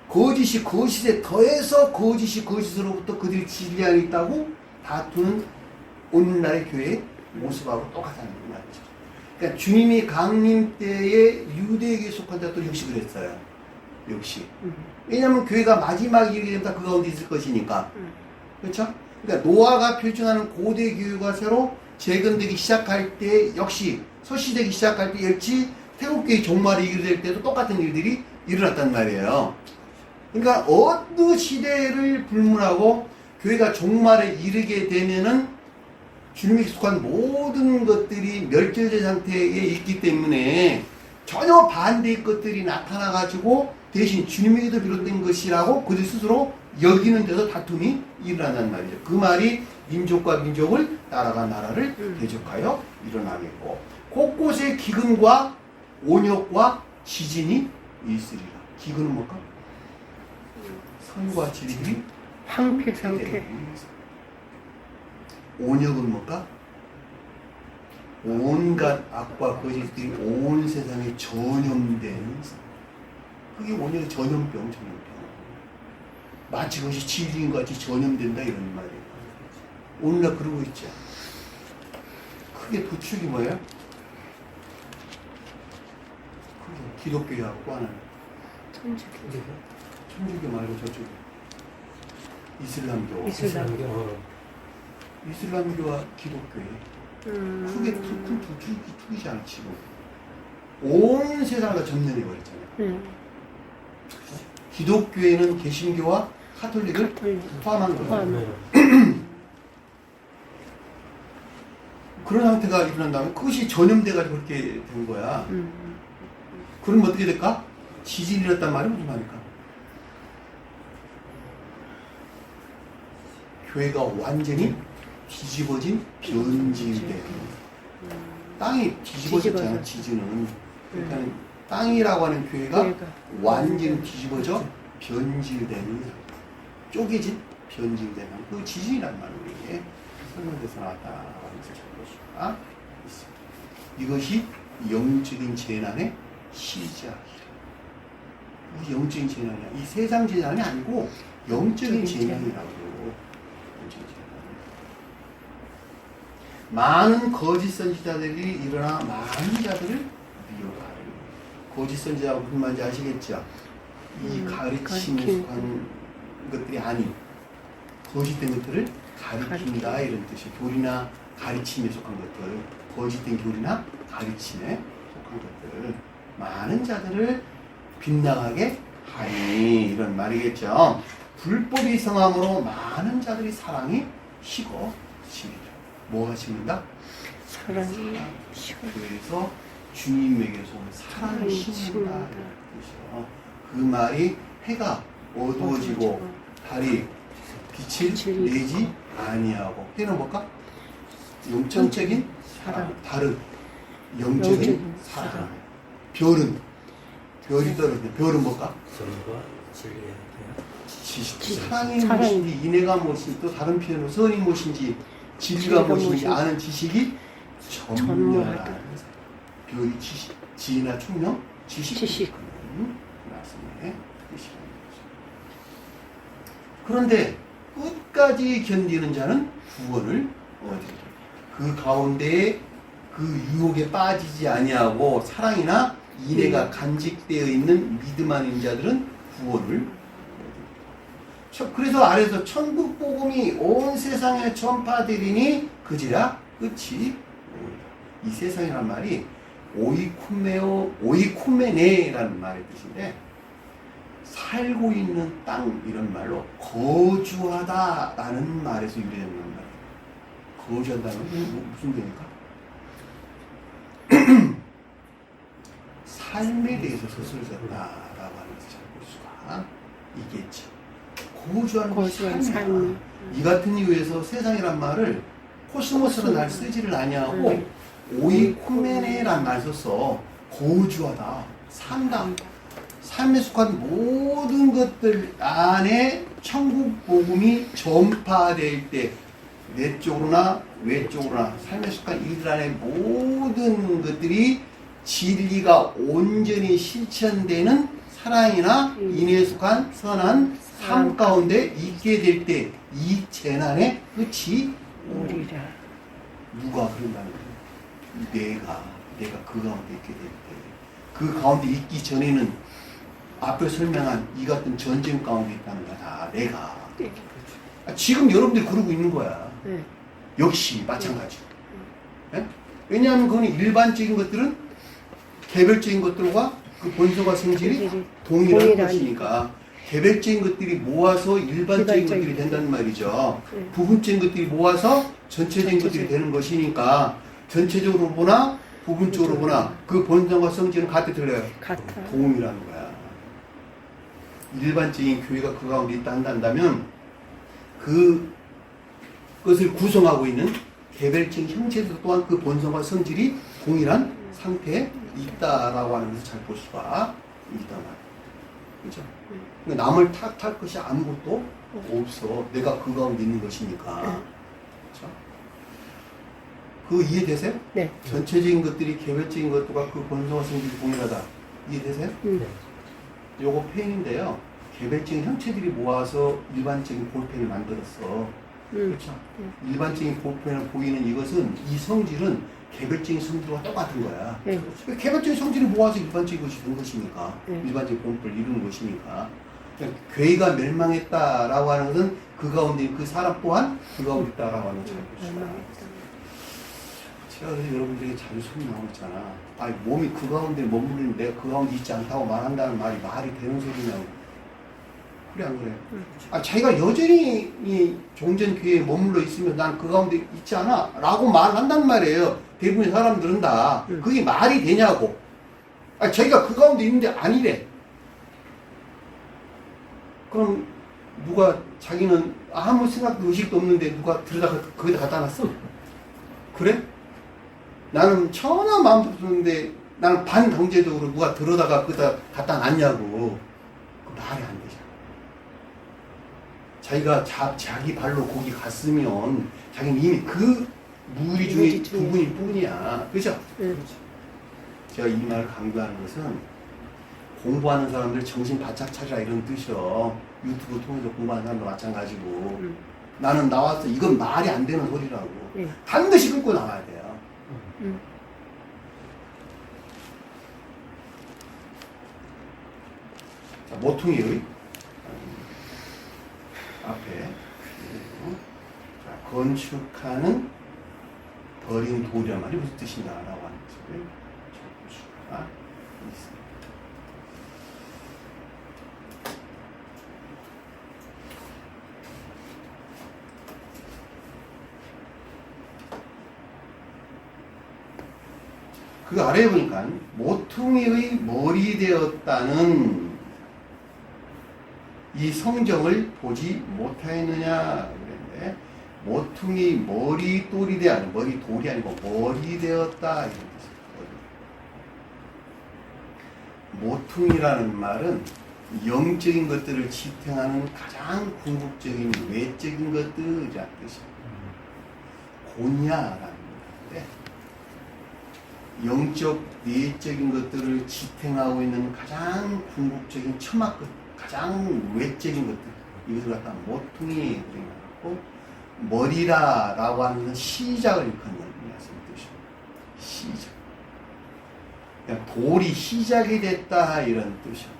거짓이 거짓에 더해서 거짓이 거짓으로부터 그들이 진리 안에 있다고 다투는 오늘날의 교회의 모습하고 똑같다는 말이죠. 그러니까 주님이 강림 때에 유대에게 속한 자도 역시 그랬어요. 역시. 왜냐하면 교회가 마지막에 이르게 되면 그 가운데 있을 것이니까. 그렇죠? 그러니까 노아가 표준하는 고대 교회가 새로 재건되기 시작할 때 역시 서시되기 시작할 때 역시 태국교회 종말이 이르게 될 때도 똑같은 일들이 일어났단 말이에요. 그러니까 어느 시대를 불문하고 교회가 종말에 이르게 되면은 주님에 속한 모든 것들이 멸절된 상태에 있기 때문에 전혀 반대의 것들이 나타나가지고 대신 주님에게도 비롯된 것이라고 그들 스스로 여기는 데서 다툼이 일어난다는 말이죠. 그 말이 민족과 민족을 나라가 나라를 대적하여 일어나겠고 곳곳에 기근과 온역과 지진이 있으리라. 기근은 뭘까? 선과 진리들이 황폐 상태. 온역은 뭘까? 온갖 악과 거짓들이 온 세상에 전염된 그게 온역의 전염병. 마치 그것이 진리인 것 같이 전염된다 이런 말이에요. 오늘날 그러고 있죠. 크게 부축이 뭐예요? 그게 기독교하고 하나는 천주교 말고 저쪽에 이슬람교. 이슬람교. 이슬람교와 기독교에 크게 툭이지 않지고 온 세상을 다 점령해 버렸잖아요. 기독교에는 개신교와 카톨릭을 포함한 거예요. 그런 상태가 일어난 다음에 그것이 전염돼가지고 그렇게 된 거야. 그럼 어떻게 될까? 지진이 일었단 말이 무슨 말일까? 교회가 완전히 뒤집어진 변질된 땅이 뒤집어졌잖아. 지진은. 그러니까 땅이라고 하는 교회가 완전히 뒤집어져 변질된, 쪼개진 변질된 그 지진이란 말이에요. 이게 설명돼서 나왔다라고 해서 잘 보시가 있습니다. 이것이 영적인 재난의 시작이라. 이 영적인 재난이야. 이 세상 재난이 아니고 영적인 재난이라고. 많은 거짓 선지자들이 일어나 많은 자들을 미혹하는. 거짓 선지자가 무슨 말인지 아시겠죠? 이 가르침에 속한 것들이 아닌 거짓된 것들을 가르친다 이런 뜻이에요. 교리나 가르침에 속한 것들, 거짓된 교리나 가르침에 속한 것들, 많은 자들을 빗나가게 하니 이런 말이겠죠. 불법이 성함으로 많은 자들이 사랑이 식어지리라. 뭐가 식는다? 사랑이 식어. 그래서 주님에게서 사랑이 식는다. 그 말이 해가 어두워지고 달이 빛을 내지 아니하고. 해는 뭘까? 영적인 사랑. 달은 영적인 사랑. 별은 별이 떨어지는 별은 뭘까? 선과 진리의 지식. 사랑이 무엇인지, 인애가 무엇인지, 또 다른 표현으로 선이 무엇인지, 진리가 무엇인지 아는 지식이 전무하다. 별이 지식, 지혜나 총명, 지식. 말씀에 그런데 끝까지 견디는 자는 구원을 얻으리라. 그 가운데 그 유혹에 빠지지 아니하고 사랑이나 인애가 간직되어 있는 믿음 아닌 자들은 구원을 얻으리라. 그래서 아래서 천국 복음이 온 세상에 전파되리니 그지라 끝이 오리라. 이 세상이란 말이 오이쿠메네라는 말의 뜻인데 살고 있는 땅 이런 말로 거주하다라는 말에서 유래되는 말이에요. 거주한다는 건 무슨 뜻입니까? 삶에 대해서 서술졌다라고 하는 것을 잘 볼 수가 있겠지. 거주하는 것이 삶이야. 이 같은 이유에서 세상이란 말을 코스모스로 날 쓰지를 아니하고 오이쿠메네라는 말 썼어. 거주하다, 산다. 삶에 속한 모든 것들 안에 천국 복음이 전파될 때 내적으로나 외적으로나 삶에 속한 이들 안에 모든 것들이 진리가 온전히 실천되는 사랑이나 인애에 속한 선한 삶 가운데 있게 될 때 이 재난의 끝이 오리라. 누가 그런다는 거예요? 내가 그 가운데 있게 될 때, 그 가운데 있기 전에는 앞에 설명한 이 같은 전쟁 가운데 있다는 거다. 내가. 지금 여러분들이 그러고 있는 거야. 역시 마찬가지로. 왜냐하면 그건 일반적인 것들은 개별적인 것들과 그 본성과 성질이 동일한 것이니까 개별적인 것들이 모아서 일반적인 것들이 된다는 말이죠. 부분적인 것들이 모아서 전체적인 것들이 되는 것이니까 전체적으로 보나 부분적으로 보나 그 본성과 성질은 같아 들려요. 동일한 거야. 일반적인 교회가 그 가운데 있다 한다면 그것을 구성하고 있는 개별적인 형체도 또한 그 본성과 성질이 동일한 상태에 있다라고 하는 것을 잘 볼 수가 있단 말이에요. 그죠? 그러니까 남을 탓할 것이 아무것도 없어. 내가 그 가운데 있는 것이니까. 그죠? 그거 이해되세요? 네. 전체적인 것들이 개별적인 것들과 그 본성과 성질이 동일하다. 이해되세요? 요거 펜인데요. 개별적인 형체들이 모아서 일반적인 볼펜을 만들었어. 그렇죠? 일반적인 볼펜을 보이는 이것은 이 성질은 개별적인 성질과 똑같은 거야. 개별적인 성질을 모아서 일반적인 것이 된 것이니까. 일반적인 본편을 이루는 것이니까. 그러니까 교회가 멸망했다라고 하는 것은 그 가운데 그 사람 또한 그 가운데 있다라고 하는 것을 알 수 있어요. 제가 그래서 여러분들에게 자주 소리 나오잖아. 아니 몸이 그 가운데 머무르는 내가 그 가운데 있지 않다고 말한다는 말이 되는 소리냐고. 그래 안 그래? 아 자기가 여전히 이 종전교회에 머물러 있으면 난 그 가운데 있지 않아 라고 말한단 말이에요. 대부분의 사람들은 다. 그게 말이 되냐고. 아 자기가 그 가운데 있는데 아니래. 그럼 누가 자기는 아무 생각도 의식도 없는데 누가 들여다가 거기다 갖다 놨어? 그래? 나는 천하 마음도 없었는데 나는 반강제적으로 누가 들여다가 거기다 갖다 놨냐고. 그 말이 안 되잖아. 자기가 자기 발로 거기 갔으면 자기는 이미 그 무리 중에 부분일 뿐이야. 그죠? 그렇죠. 제가 이 말을 강조하는 것은 공부하는 사람들 정신 바짝 차리라 이런 뜻이요. 유튜브 통해서 공부하는 사람도 마찬가지고. 나는 나와서 이건 말이 안 되는 소리라고. 반드시 끊고 나와야 돼요. 자, 모퉁이의 앞에 자, 건축하는 버린 도련 말이 무슨 뜻인가라고 하는 것을 적을 수가 있습니다. 그 아래에 보니까 모퉁이의 머리 되었다는 이 성경을 보지 못하였느냐 그랬는데 모퉁이 머리 돌이 되어 머리 돌이 아니고 머리 되었다 이런 뜻입니다. 모퉁이라는 말은 영적인 것들을 지탱하는 가장 궁극적인 외적인 것들이라는 뜻입니다. 고냐라는 말인데 영적 내적인 것들을 지탱하고 있는 가장 궁극적인 첨학 것, 가장 외적인 것들 이것을 갖다 모퉁이 그래갖고 머리라라고 하는 것은 시작을 일컫는 뜻이죠. 시작. 그냥 돌이 시작이 됐다 이런 뜻이야.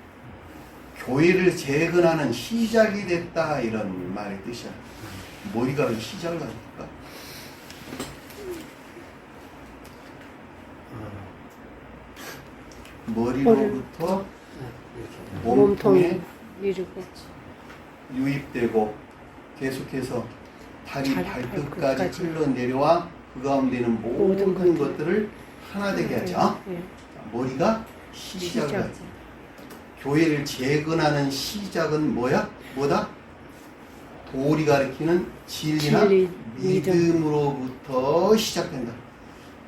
교회를 재건하는 시작이 됐다 이런 말의 뜻이야. 머리가 왜 시작을 하니까? 머리로부터 몸통에 이르고 유입되고 계속해서 다리 발끝까지 발끝까지 흘러내려와 그 가운데는 모든 것들을 하나 되게 하죠. 머리가 시작을 하죠. 교회를 재건하는 시작은 뭐야? 뭐다? 돌이 가리키는 진리나 믿음으로부터 시작된다.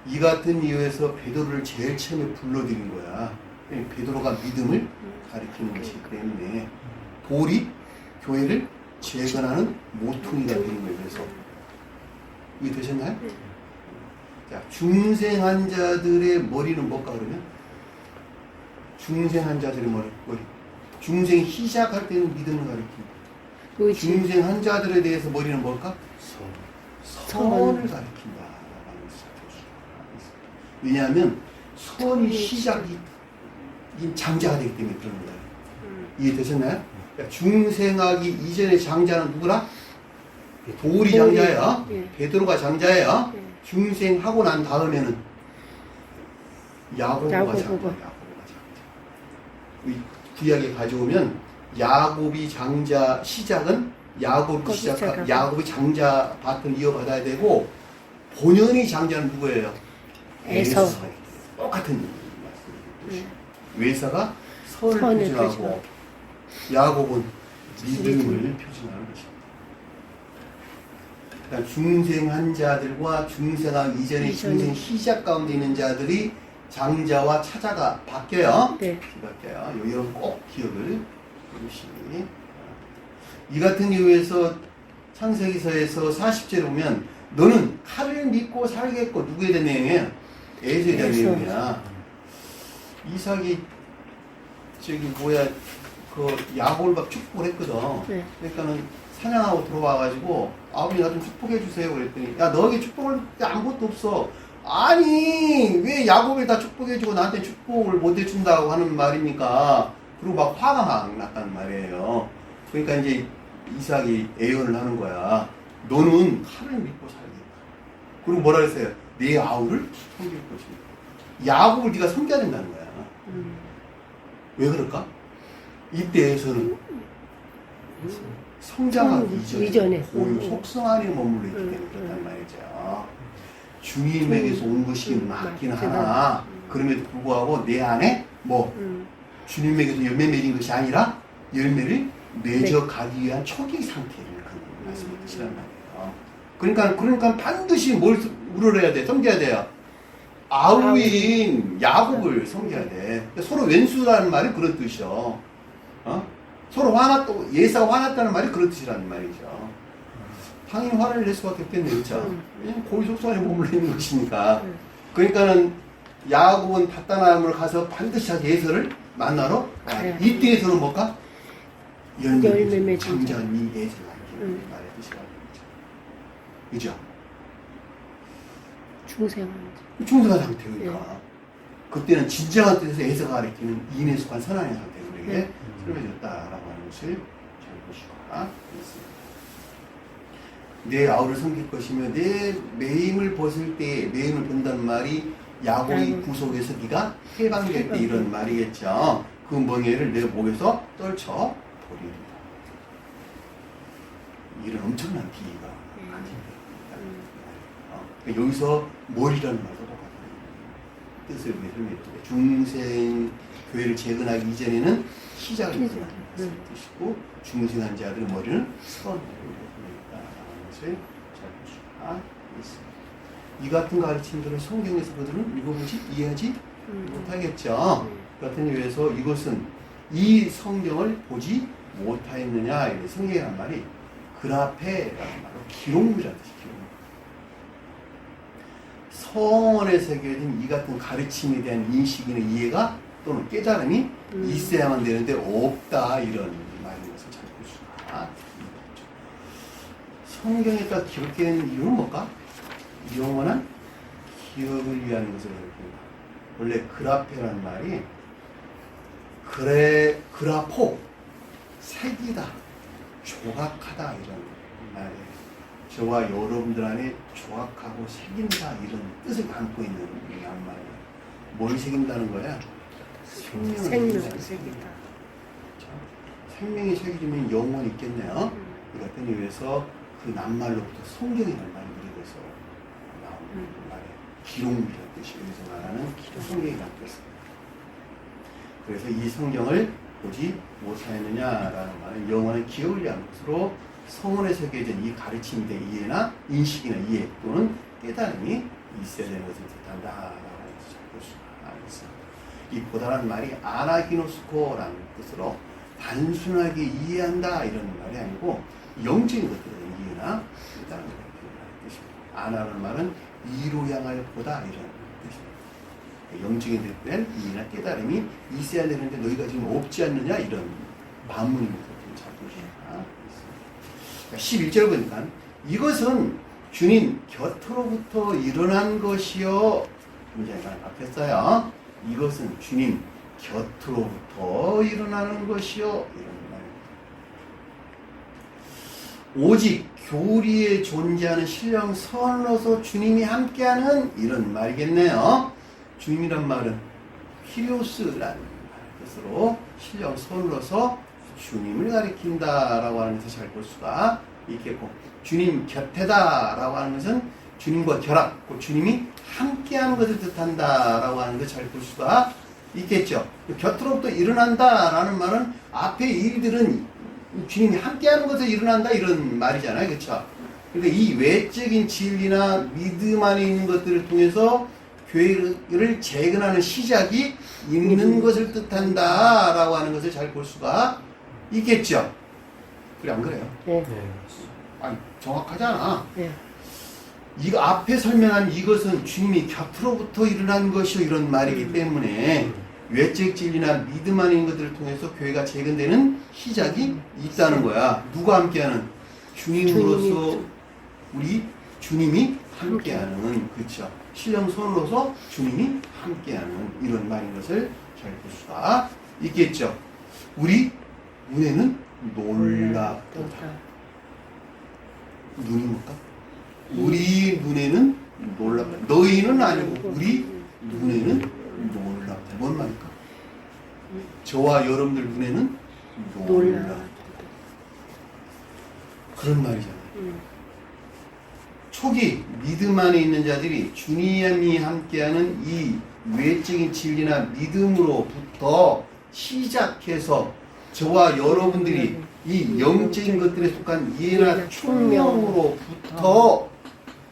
이 같은 이유에서 베드로를 제일 처음에 불러들인 거야. 베드로가 믿음을 가리키는 것이기 때문에 돌이 교회를 재건하는 모퉁이가 되는 거예요. 그래서 이게 되셨나요? 자, 중생한 자들의 머리는 뭘까 그러면? 중생한 자들의 머리. 중생이 시작할 때는 믿음을 가리킨다. 중생한 자들에 대해서 머리는 뭘까? 선을 가리킨다. 왜냐하면 선이 시작이 장자가 되기 때문에 그런 거예요. 이해되셨나요? 그러니까 중생하기 이전의 장자는 누구라? 돌이 장자예요. 베드로가 장자예요. 중생하고 난 다음에는 야고보가 장자예요. 구약에 가져오면 야곱이 장자 시작은 야곱이 시작 야곱이 장자 밭을 이어받아야 되고 본연이 장자는 누구예요? 에서. 똑같은 말씀이에요. 외사가 선을 표준하고 야곱은 믿음을 표준하는 것입니다. 그러니까 중생한 자들과 중생하기 이전에 중생 시작 가운데 있는 자들이 장자와 차자가 바뀌어요. 바뀌어요. 이런 꼭 기억을 해주시기. 이 같은 이유에서 창세기서에서 40절에 보면 너는 칼을 믿고 살겠고 누구에 대한 내용이에요? 에서에 대한 내용이야. 이삭이 그 야곱을 막 축복을 했거든. 그러니까는 사냥하고 들어와가지고 아버지 나 좀 축복해 주세요 그랬더니 야 너에게 축복을 아무것도 없어. 아니 왜 야곱에 다 축복해주고 나한테 축복을 못 해준다고 하는 말입니까? 그리고 막 화가 막 났단 말이에요. 그러니까 이제 이삭이 애연을 하는 거야. 너는 칼을 믿고 살겠다. 그리고 뭐라 그랬어요? 내 아우를 섬길 것입니다. 야곱을 네가 섬겨야 된다는 거야. 왜 그럴까? 이때에서는 성장하기 이전에 고유 속성 안에 머물러 있기 때문에 그렇단 말이죠. 주님에게서 온 것이 맞긴 하나 그럼에도 불구하고 내 안에 뭐 주님에게서 열매 맺은 것이 아니라 열매를 맺어가기 위한 초기 상태를 그 말씀을 드시란 말이에요. 그러니까 반드시 뭘 우러러야 돼? 섬겨야 돼요. 아우인 야곱을 섬겨야 돼. 서로 왼수라는 말이 그런 뜻이요. 서로 예사가 화났다는 말이 그런 뜻이라는 말이죠. 당연히 화를 낼 수밖에 없겠네요. 그렇죠? 고의 속성 안에 머물러 있는 것이니까. 그러니까는 야곱은 밧다나임을 가서 반드시 예서를 만나러 이때에서는 뭘까? 열매 장자니 예서가 말의 뜻이라는 거죠. 그죠? 중생한 상태니까. 그때는 진정한 뜻에서 예서가 가리키는 이인에 속한 선한의 상태로 우리에게 설명해줬다라고 하는 것을 잘 보시거나 있습니다. 내 아우를 섬길 것이며 내 매임을 벗을 때 매임을 본다는 말이 야곱의 구속에서 네가 해방될 때 이런 말이겠죠. 그 멍에를 내 목에서 떨쳐 버리리라. 이런 엄청난 비유가 가진다. 여기서 머리라는 말도 똑같아요. 뜻을 설명해주고 중생 교회를 재건하기 이전에는 시작을 일어나는 뜻이고 중생한 자들의 머리는 선을 보낸다라는 것을 잘 볼 수가 있습니다. 이 같은 가르침들을 성경에서 그들은 읽어보지 이해하지 못하겠죠. 그 같은 이유에서 이것은 이 성경을 보지 못하였느냐 이런 성경이란 말이 그라페라는 말로 기록물이라는 뜻이 기록물. 성언에 새겨진 이 같은 가르침에 대한 인식이나 이해가 또는 깨달음이 있어야만 되는데 없다 이런 말인 것을 잘 볼 수가 있죠. 성경에다 기록된 이유는 뭘까? 영원한 기억을 위한 것을 가리킵니다. 원래 그라페라는 말이 그라포 새기다 조각하다 이런 말이에요. 저와 여러분들 안에 조각하고 새긴다 이런 뜻을 담고 있는 말이에요. 뭘 새긴다는 거야? 생명을 새기다. 생명이 새겨지면 영혼이 있겠네요. 이 같은 이유에서 그 낱말로부터 성경이라는 말이 우리에서 나오는 말이에요. 기록물이라는 뜻이 여기서 말하는 성경이라는 뜻입니다. 그래서 이 성경을 보지 못하였느냐라는 말은 영원한 기억을 위한 것으로 성원에 새겨진 이 가르침에 대한 이해나 인식이나 이해 또는 깨달음이 있어야 되는 것을 뜻한다라고 해서 잘 볼 수가 있습니다. 이 보다라는 말이 아나기노스코라는 뜻으로 단순하게 이해한다 이런 말이 아니고 영적인 것들에 대한 이해나 깨달음을 표현하는 뜻입니다. 아나라는 말은 이로 향할 보다 이런 뜻입니다. 영적인 것들에 대한 이해나 깨달음이 있어야 되는데 너희가 지금 없지 않느냐 이런 반문입니다. 잘 보시면 11절 보니까 이것은 주님 곁으로부터 일어난 것이요. 굉장히 앞했어요. 이것은 주님 곁으로부터 일어나는 것이요. 이런 말입니다. 오직 교리에 존재하는 신령 선으로서 주님이 함께하는 이런 말이겠네요. 주님이란 말은 키리오스라는 뜻으로 신령 선으로서 주님을 가리킨다라고 하는 것을 잘 볼 수가 있겠고 주님 곁에다라고 하는 것은 주님과 결합, 주님이 함께하는 것을 뜻한다라고 하는 것을 잘 볼 수가 있겠죠. 곁으로부터 일어난다라는 말은 앞에 일들은 주님이 함께하는 것을 일어난다 이런 말이잖아요. 그렇죠? 그러니까 이 외적인 진리나 믿음 안에 있는 것들을 통해서 교회를 재건하는 시작이 있는 것을 뜻한다라고 하는 것을 잘 볼 수가 있겠죠. 그래 안 그래요? 네. 아니 정확하잖아. 네. 이거 앞에 설명한 이것은 주님이 곁으로부터 일어난 것이요 이런 말이기 때문에 외적 진리나 믿음 안에 있는 것들을 통해서 교회가 재건되는 시작이 있다는 거야. 누가 함께하는? 주님으로서 우리 주님이 함께하는 그렇죠. 신령 손으로서 주님이 함께하는 이런 말인 것을 잘 볼 수가 있겠죠. 우리 눈에는 놀랍도다. 눈이 뭘까? 우리 눈에는 놀랍다. 너희는 아니고 우리 눈에는 놀랍다. 뭔 말일까? 저와 여러분들 눈에는 놀랍다. 그런 말이잖아요. 초기 믿음 안에 있는 자들이 주님이 함께하는 이 외적인 진리나 믿음으로부터 시작해서 저와 여러분들이 이 영적인 것들에 속한 이해나 총명으로부터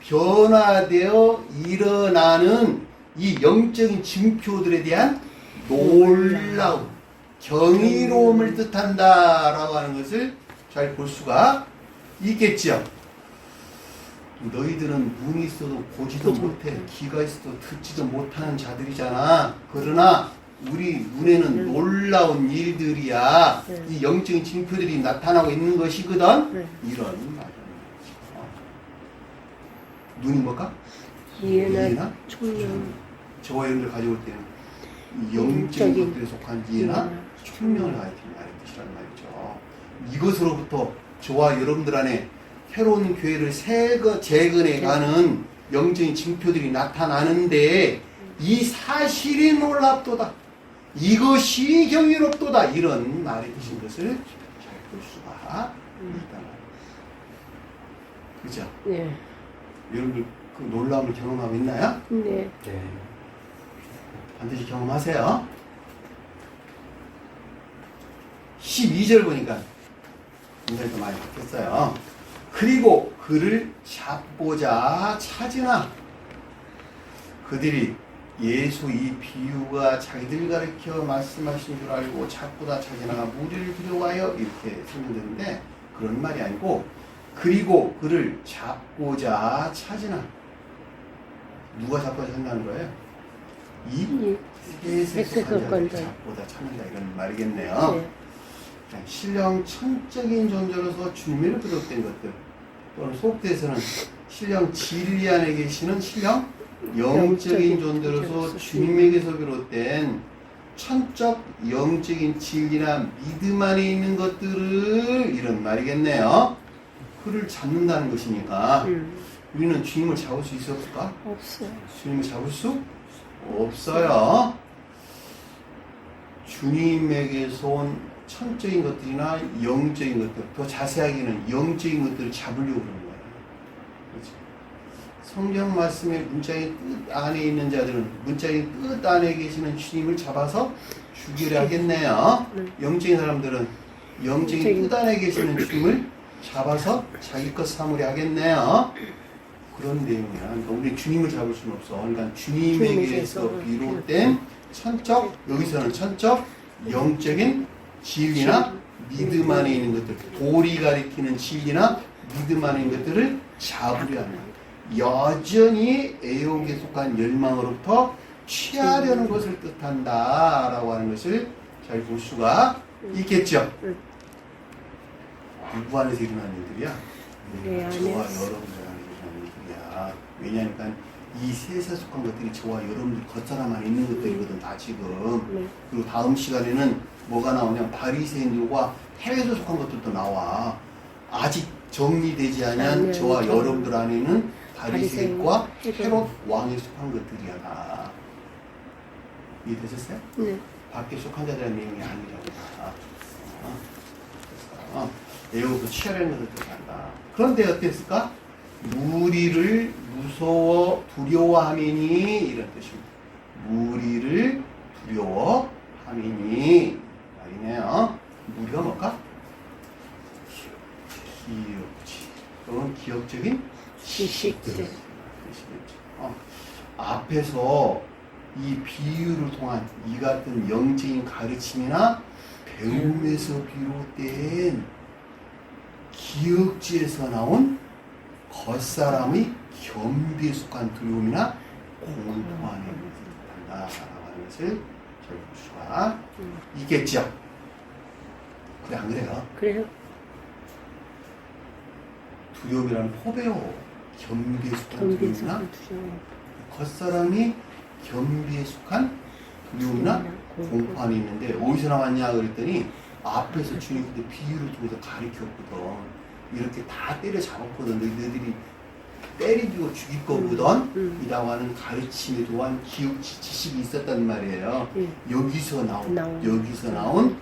변화되어 일어나는 이 영적인 징표들에 대한 놀라움, 경이로움을 뜻한다라고 하는 것을 잘 볼 수가 있겠죠. 너희들은 눈이 있어도 보지도 못해, 귀가 있어도 듣지도 못하는 자들이잖아. 그러나 우리 눈에는 놀라운 일들이야. 이 영적인 징표들이 나타나고 있는 것이거든. 이런 말이야. 눈이 뭘까? 이해나 총명. 저와 여러분들 가져올 때는 영적인 것들에 속한 이해나 총명을 가지고 말의 뜻이라는 말이죠. 이것으로부터 저와 여러분들 안에 새로운 교회를 재건해가는 영적인 징표들이 나타나는데 이 사실이 놀랍도다. 이것이 경이롭도다. 이런 말의 뜻인 것을 잘 볼 수가 있다. 그죠? 네. 여러분들 그 놀라움을 경험하고 있나요? 네. 네. 반드시 경험하세요. 12절 보니까 굉장히 더 많이 바뀌었어요. 그리고 그를 잡고자 찾으나 그들이 예수 이 비유가 자기들 가르쳐 말씀하신 줄 알고 잡고자 찾으나 무리를 두려워하여 이렇게 설명되는데 그런 말이 아니고 그리고 그를 잡고자 찾으나 누가 잡고자 찾는다는 거예요? 이 세세속관자를 잡고자 찾는다 이런 말이겠네요. 네. 신령 천적인 존재로서 주님을 비롯된 것들 또는 속대에서는 신령 진리 안에 계시는 신령 영적인 존재로서 주님에게서 비롯된 천적 영적인 진리나 믿음 안에 있는 것들을 이런 말이겠네요. 그를 잡는다는 것이니까 우리는 주님을 잡을 수 있을까? 없어요. 주님을 잡을 수 없어요. 주님에게서 온 천적인 것들이나 영적인 것들, 더 자세하게는 영적인 것들을 잡으려고 그러는 거예요. 그렇죠? 성경 말씀의 문자의 뜻 안에 있는 자들은 문자의 뜻 안에 계시는 주님을 잡아서 죽이려 하겠네요. 영적인 사람들은 영적인 뜻 안에 계시는 주님을 잡아서 자기 것 삼으려 하겠네요. 그런 내용이야. 그러니까 우리 주님을 잡을 수는 없어. 그러니까 주님에게서 비롯된 천적, 여기서는 천적, 영적인 진리나 믿음 안에 있는 것들, 돌이 가리키는 진리나 믿음 안에 있는 것들을 잡으려 하는 거예요. 여전히 애욕에 속한 열망으로부터 취하려는 것을 뜻한다라고 하는 것을 잘 볼 수가 있겠죠. 누구 안에서 일어나는 일들이야? 내 안에서. 저와 여러분들 안에서 일어나는 일들이야. 왜냐하니까 이 셋에 속한 것들이 저와 여러분들 겉사람 안에 있는 것들이거든 다 지금. 그리고 다음 시간에는 뭐가 나오냐면 바리새인들과 헤롯에 속한 것들도 나와. 아직 정리되지 않은 저와 여러분들 안에는 바리새인과 헤롯 왕에 속한 것들이야 다. 이해되셨어요? 네. 밖에 속한 자들의 내용이 아니라고 다. 애호도 취하려는 것을 뜻한다. 그런데 어땠을까? 무리를 무서워 두려워하미니 이런 뜻입니다. 무리를 두려워하미니 말이네요. 무리가 뭘까? 기억지. 또는 기억적인 지식들. 뜻이겠죠. 앞에서 이 비유를 통한 이 같은 영적인 가르침이나 배움에서 비롯된 기억지에서 나온 겉사람의 겸비에 속한 두려움이나 공포함에 뜻한다라고 하는 것을 잘 볼 수가 있겠죠. 그래 안 그래요? 그래요? 두려움이라는 포배요. 겸비에 속한 두려움이나 두려움. 겉사람이 겸비에 속한 두려움이나 공포함이 있는데 어디서 나왔냐 그랬더니 앞에서 주님 그때 비유를 통해서 가르쳤거든. 이렇게 다 때려 잡았거든. 너희들이 때리고 죽일 거거든. 이라고 하는 가르침에 또한 기억 지식이 있었단 말이에요. 예. 여기서 나온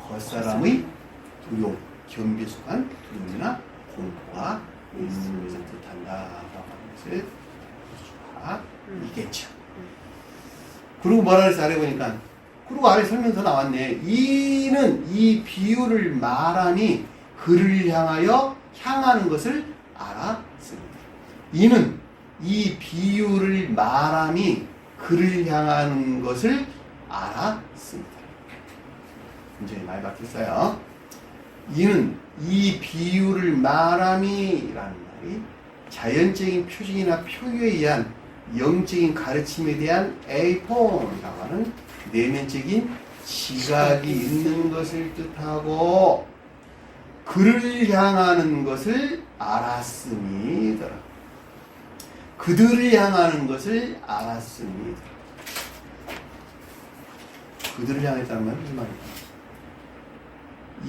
겉사람의 두려움, 경계에 속한 두려움이나 공포가 있는 것을 뜻한다라고 하는 것을 이겠죠. 그리고 뭐라 그랬어? 아래 보니까 그리고 아래 설명서 나왔네. 이는 이 비유를 말하니 그를 향하여 향하는 것을 알았습니다. 이는 이 비유를 말하니 그를 향하는 것을 알았습니다. 이제 많이 바뀌었어요. 이는 이 비유를 말함이라는 말이 자연적인 표징이나 표유에 의한 영적인 가르침에 대한 에이폰이라고 하는 내면적인 지각이 있는 것을 뜻하고 그를 향하는 것을 알았음이더라. 그들을 향하는 것을 알았음이더라. 그들을 향했다는 말은 무슨 말일까?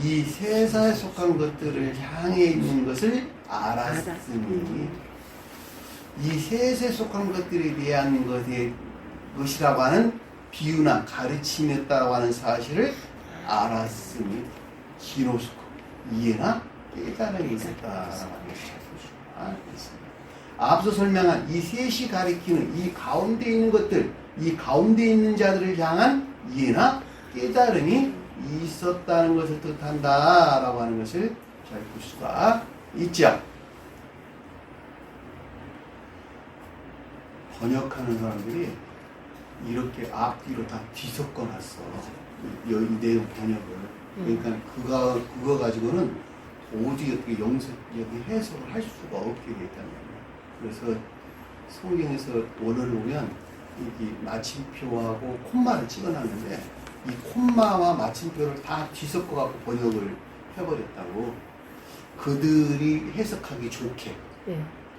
이 세상에 속한 것들을 향해 있는 것을 알았으니 이 셋에 속한 것들에 대한 것이라고 하는 비유나 가르침이었다고 하는 사실을 알았으니 기노스코 이해나 깨달음이 있었다라고 하는 것을 알겠습니다. 앞서 설명한 이 셋이 가리키는 이 가운데 있는 것들, 이 가운데 있는 자들을 향한 이해나 깨달음이 있었다는 것을 뜻한다라고 하는 것을 잘 볼 수가 있죠. 번역하는 사람들이 이렇게 앞뒤로 다 뒤섞어 놨어. 이 내용 번역을. 그러니까 그거 가지고는 도저히 어떻게 여기 해석을 할 수가 없게 됐단 말이야. 그래서 성경에서 원어를 보면 이 마침표하고 콤마를 찍어놨는데 이 콤마와 마침표를 다 뒤섞어 갖고 번역을 해버렸다고. 그들이 해석하기 좋게.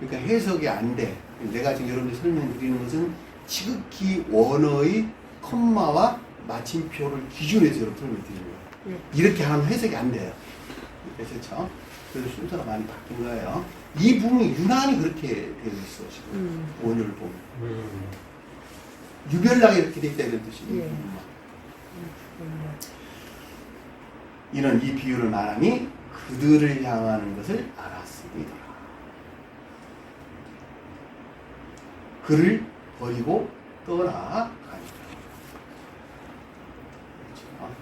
그러니까 해석이 안 돼. 내가 지금 여러분들 설명드리는 것은 지극히 원어의 콤마와 마침표를 기준해서 여러분 설명드리는 거예요. 이렇게 하면 해석이 안 돼요. 그렇죠? 그래서 순서가 많이 바뀐 거예요. 이 부분이 유난히 그렇게 되어 있어 지금 원어를 보면. 유별나게 이렇게 되어 있다 이런 뜻이에요. 이는 이 비유를 말하니 그들을 향하는 것을 알았습니다. 그를 버리고 떠나가니라. 그렇죠?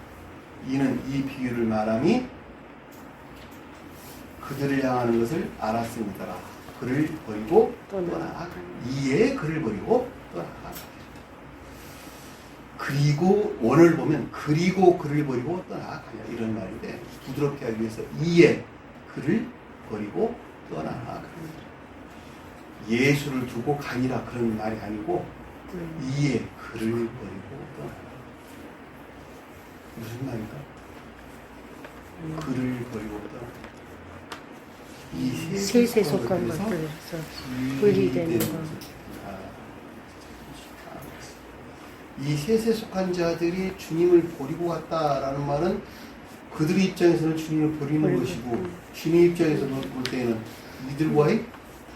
이는 이 비유를 말하니 그들을 향하는 것을 알았습니다. 그를 버리고 떠나가니라. 이에 그를 버리고 떠나가니라. 그리고 원을 보면 그리고 그를 버리고 떠나가니라 이런 말인데 부드럽게 하기 위해서 이에 그를 버리고 떠나가니라. 예수를 두고 가니라 그런 말이 아니고 이에 그를 버리고 떠나가니라. 무슨 말일까? 그를 버리고 떠나가니라. 이 셋에 속한 것들에서 분리되는 것. 이 셋에 속한 자들이 주님을 버리고 갔다라는 말은 그들의 입장에서는 주님을 버리는 것이고 주님 입장에서 볼 때는 이들과의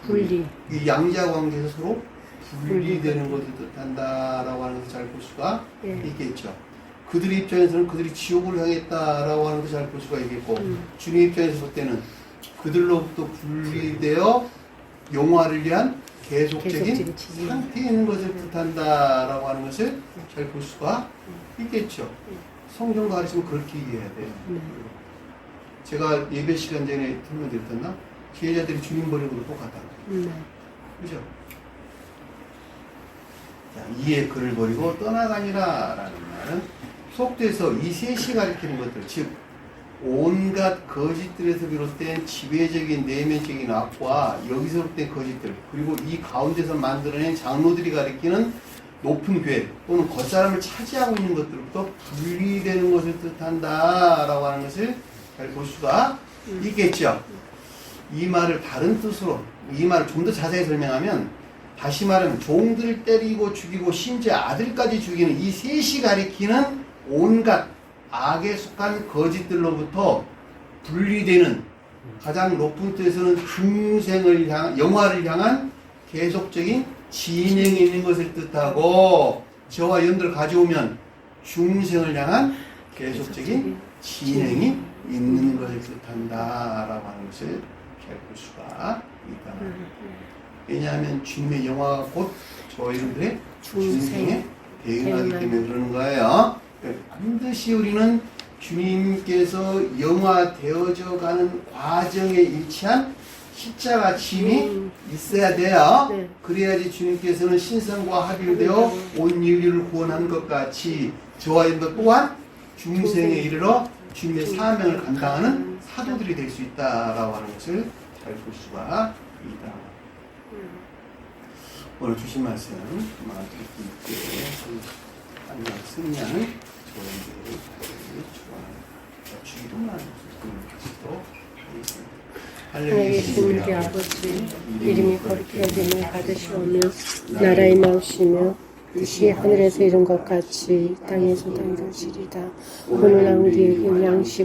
분리. 이 양자 관계에서 서로 분리되는 것을 뜻한다라고 하는 것을 잘 볼 수가 있겠죠. 그들의 입장에서는 그들이 지옥을 향했다라고 하는 것을 잘 볼 수가 있겠고 주님 입장에서 볼 때는 그들로부터 분리되어 영화를 위한 계속적인 상태에 있는 것을 뜻한다라고 하는 것을 잘 볼 수가 있겠죠. 성경 가르치면 그렇게 이해해야 돼요. 제가 예배 시간 전에 설명드렸었나? 지혜자들이 주님 버리고도 똑같다. 그죠? 자, 이에 그를 버리고 떠나가니라 라는 말은 속돼서 이 셋이 가리키는 것들, 즉 온갖 거짓들에서 비롯된 지배적인 내면적인 악과 여기서 비롯된 거짓들, 그리고 이 가운데서 만들어낸 장로들이 가리키는 높은 교회 또는 겉사람을 차지하고 있는 것들부터 분리되는 것을 뜻한다라고 하는 것을 잘 볼 수가 있겠죠. 이 말을 다른 뜻으로, 이 말을 좀 더 자세히 설명하면 다시 말하면 종들을 때리고 죽이고 심지어 아들까지 죽이는 이 셋이 가리키는 온갖 악에 속한 거짓들로부터 분리되는 가장 높은 뜻에서는 중생을 향한, 영화를 향한 계속적인 진행이 있는 것을 뜻하고 저와 연들을 가져오면 중생을 향한 계속적인 진행이 있는 것을 뜻한다라고 하는 것을 볼 수가 있다. 왜냐하면 주님의 영화가 곧 저와 여러분들의 중생에 대응하기 때문에 그러는 거예요. 반드시 우리는 주님께서 영화되어져 가는 과정에 일치한 십자가 짐이 있어야 돼요. 네. 그래야지 주님께서는 신성과 합일되어 온 인류를 구원하는 것 같이 저와 여러분들 또한 중생에 이르러 주님의 사명을 감당하는 사도들이 될 수 있다라고 하는 것을 잘 볼 수가 있다. 오늘 주신 말씀 마음 깊게 하나님 승리하는 조언들을 축원합니다. 주기도만 주님께서도 하겠습니다. 하나님의 우리 아버지 이름이 거룩히 여김을 받으시오며 나라의 마으시며 뜻이 하늘에서 이룬 것 같이 땅에서도 이루어지리다. 오늘 우리에게 양식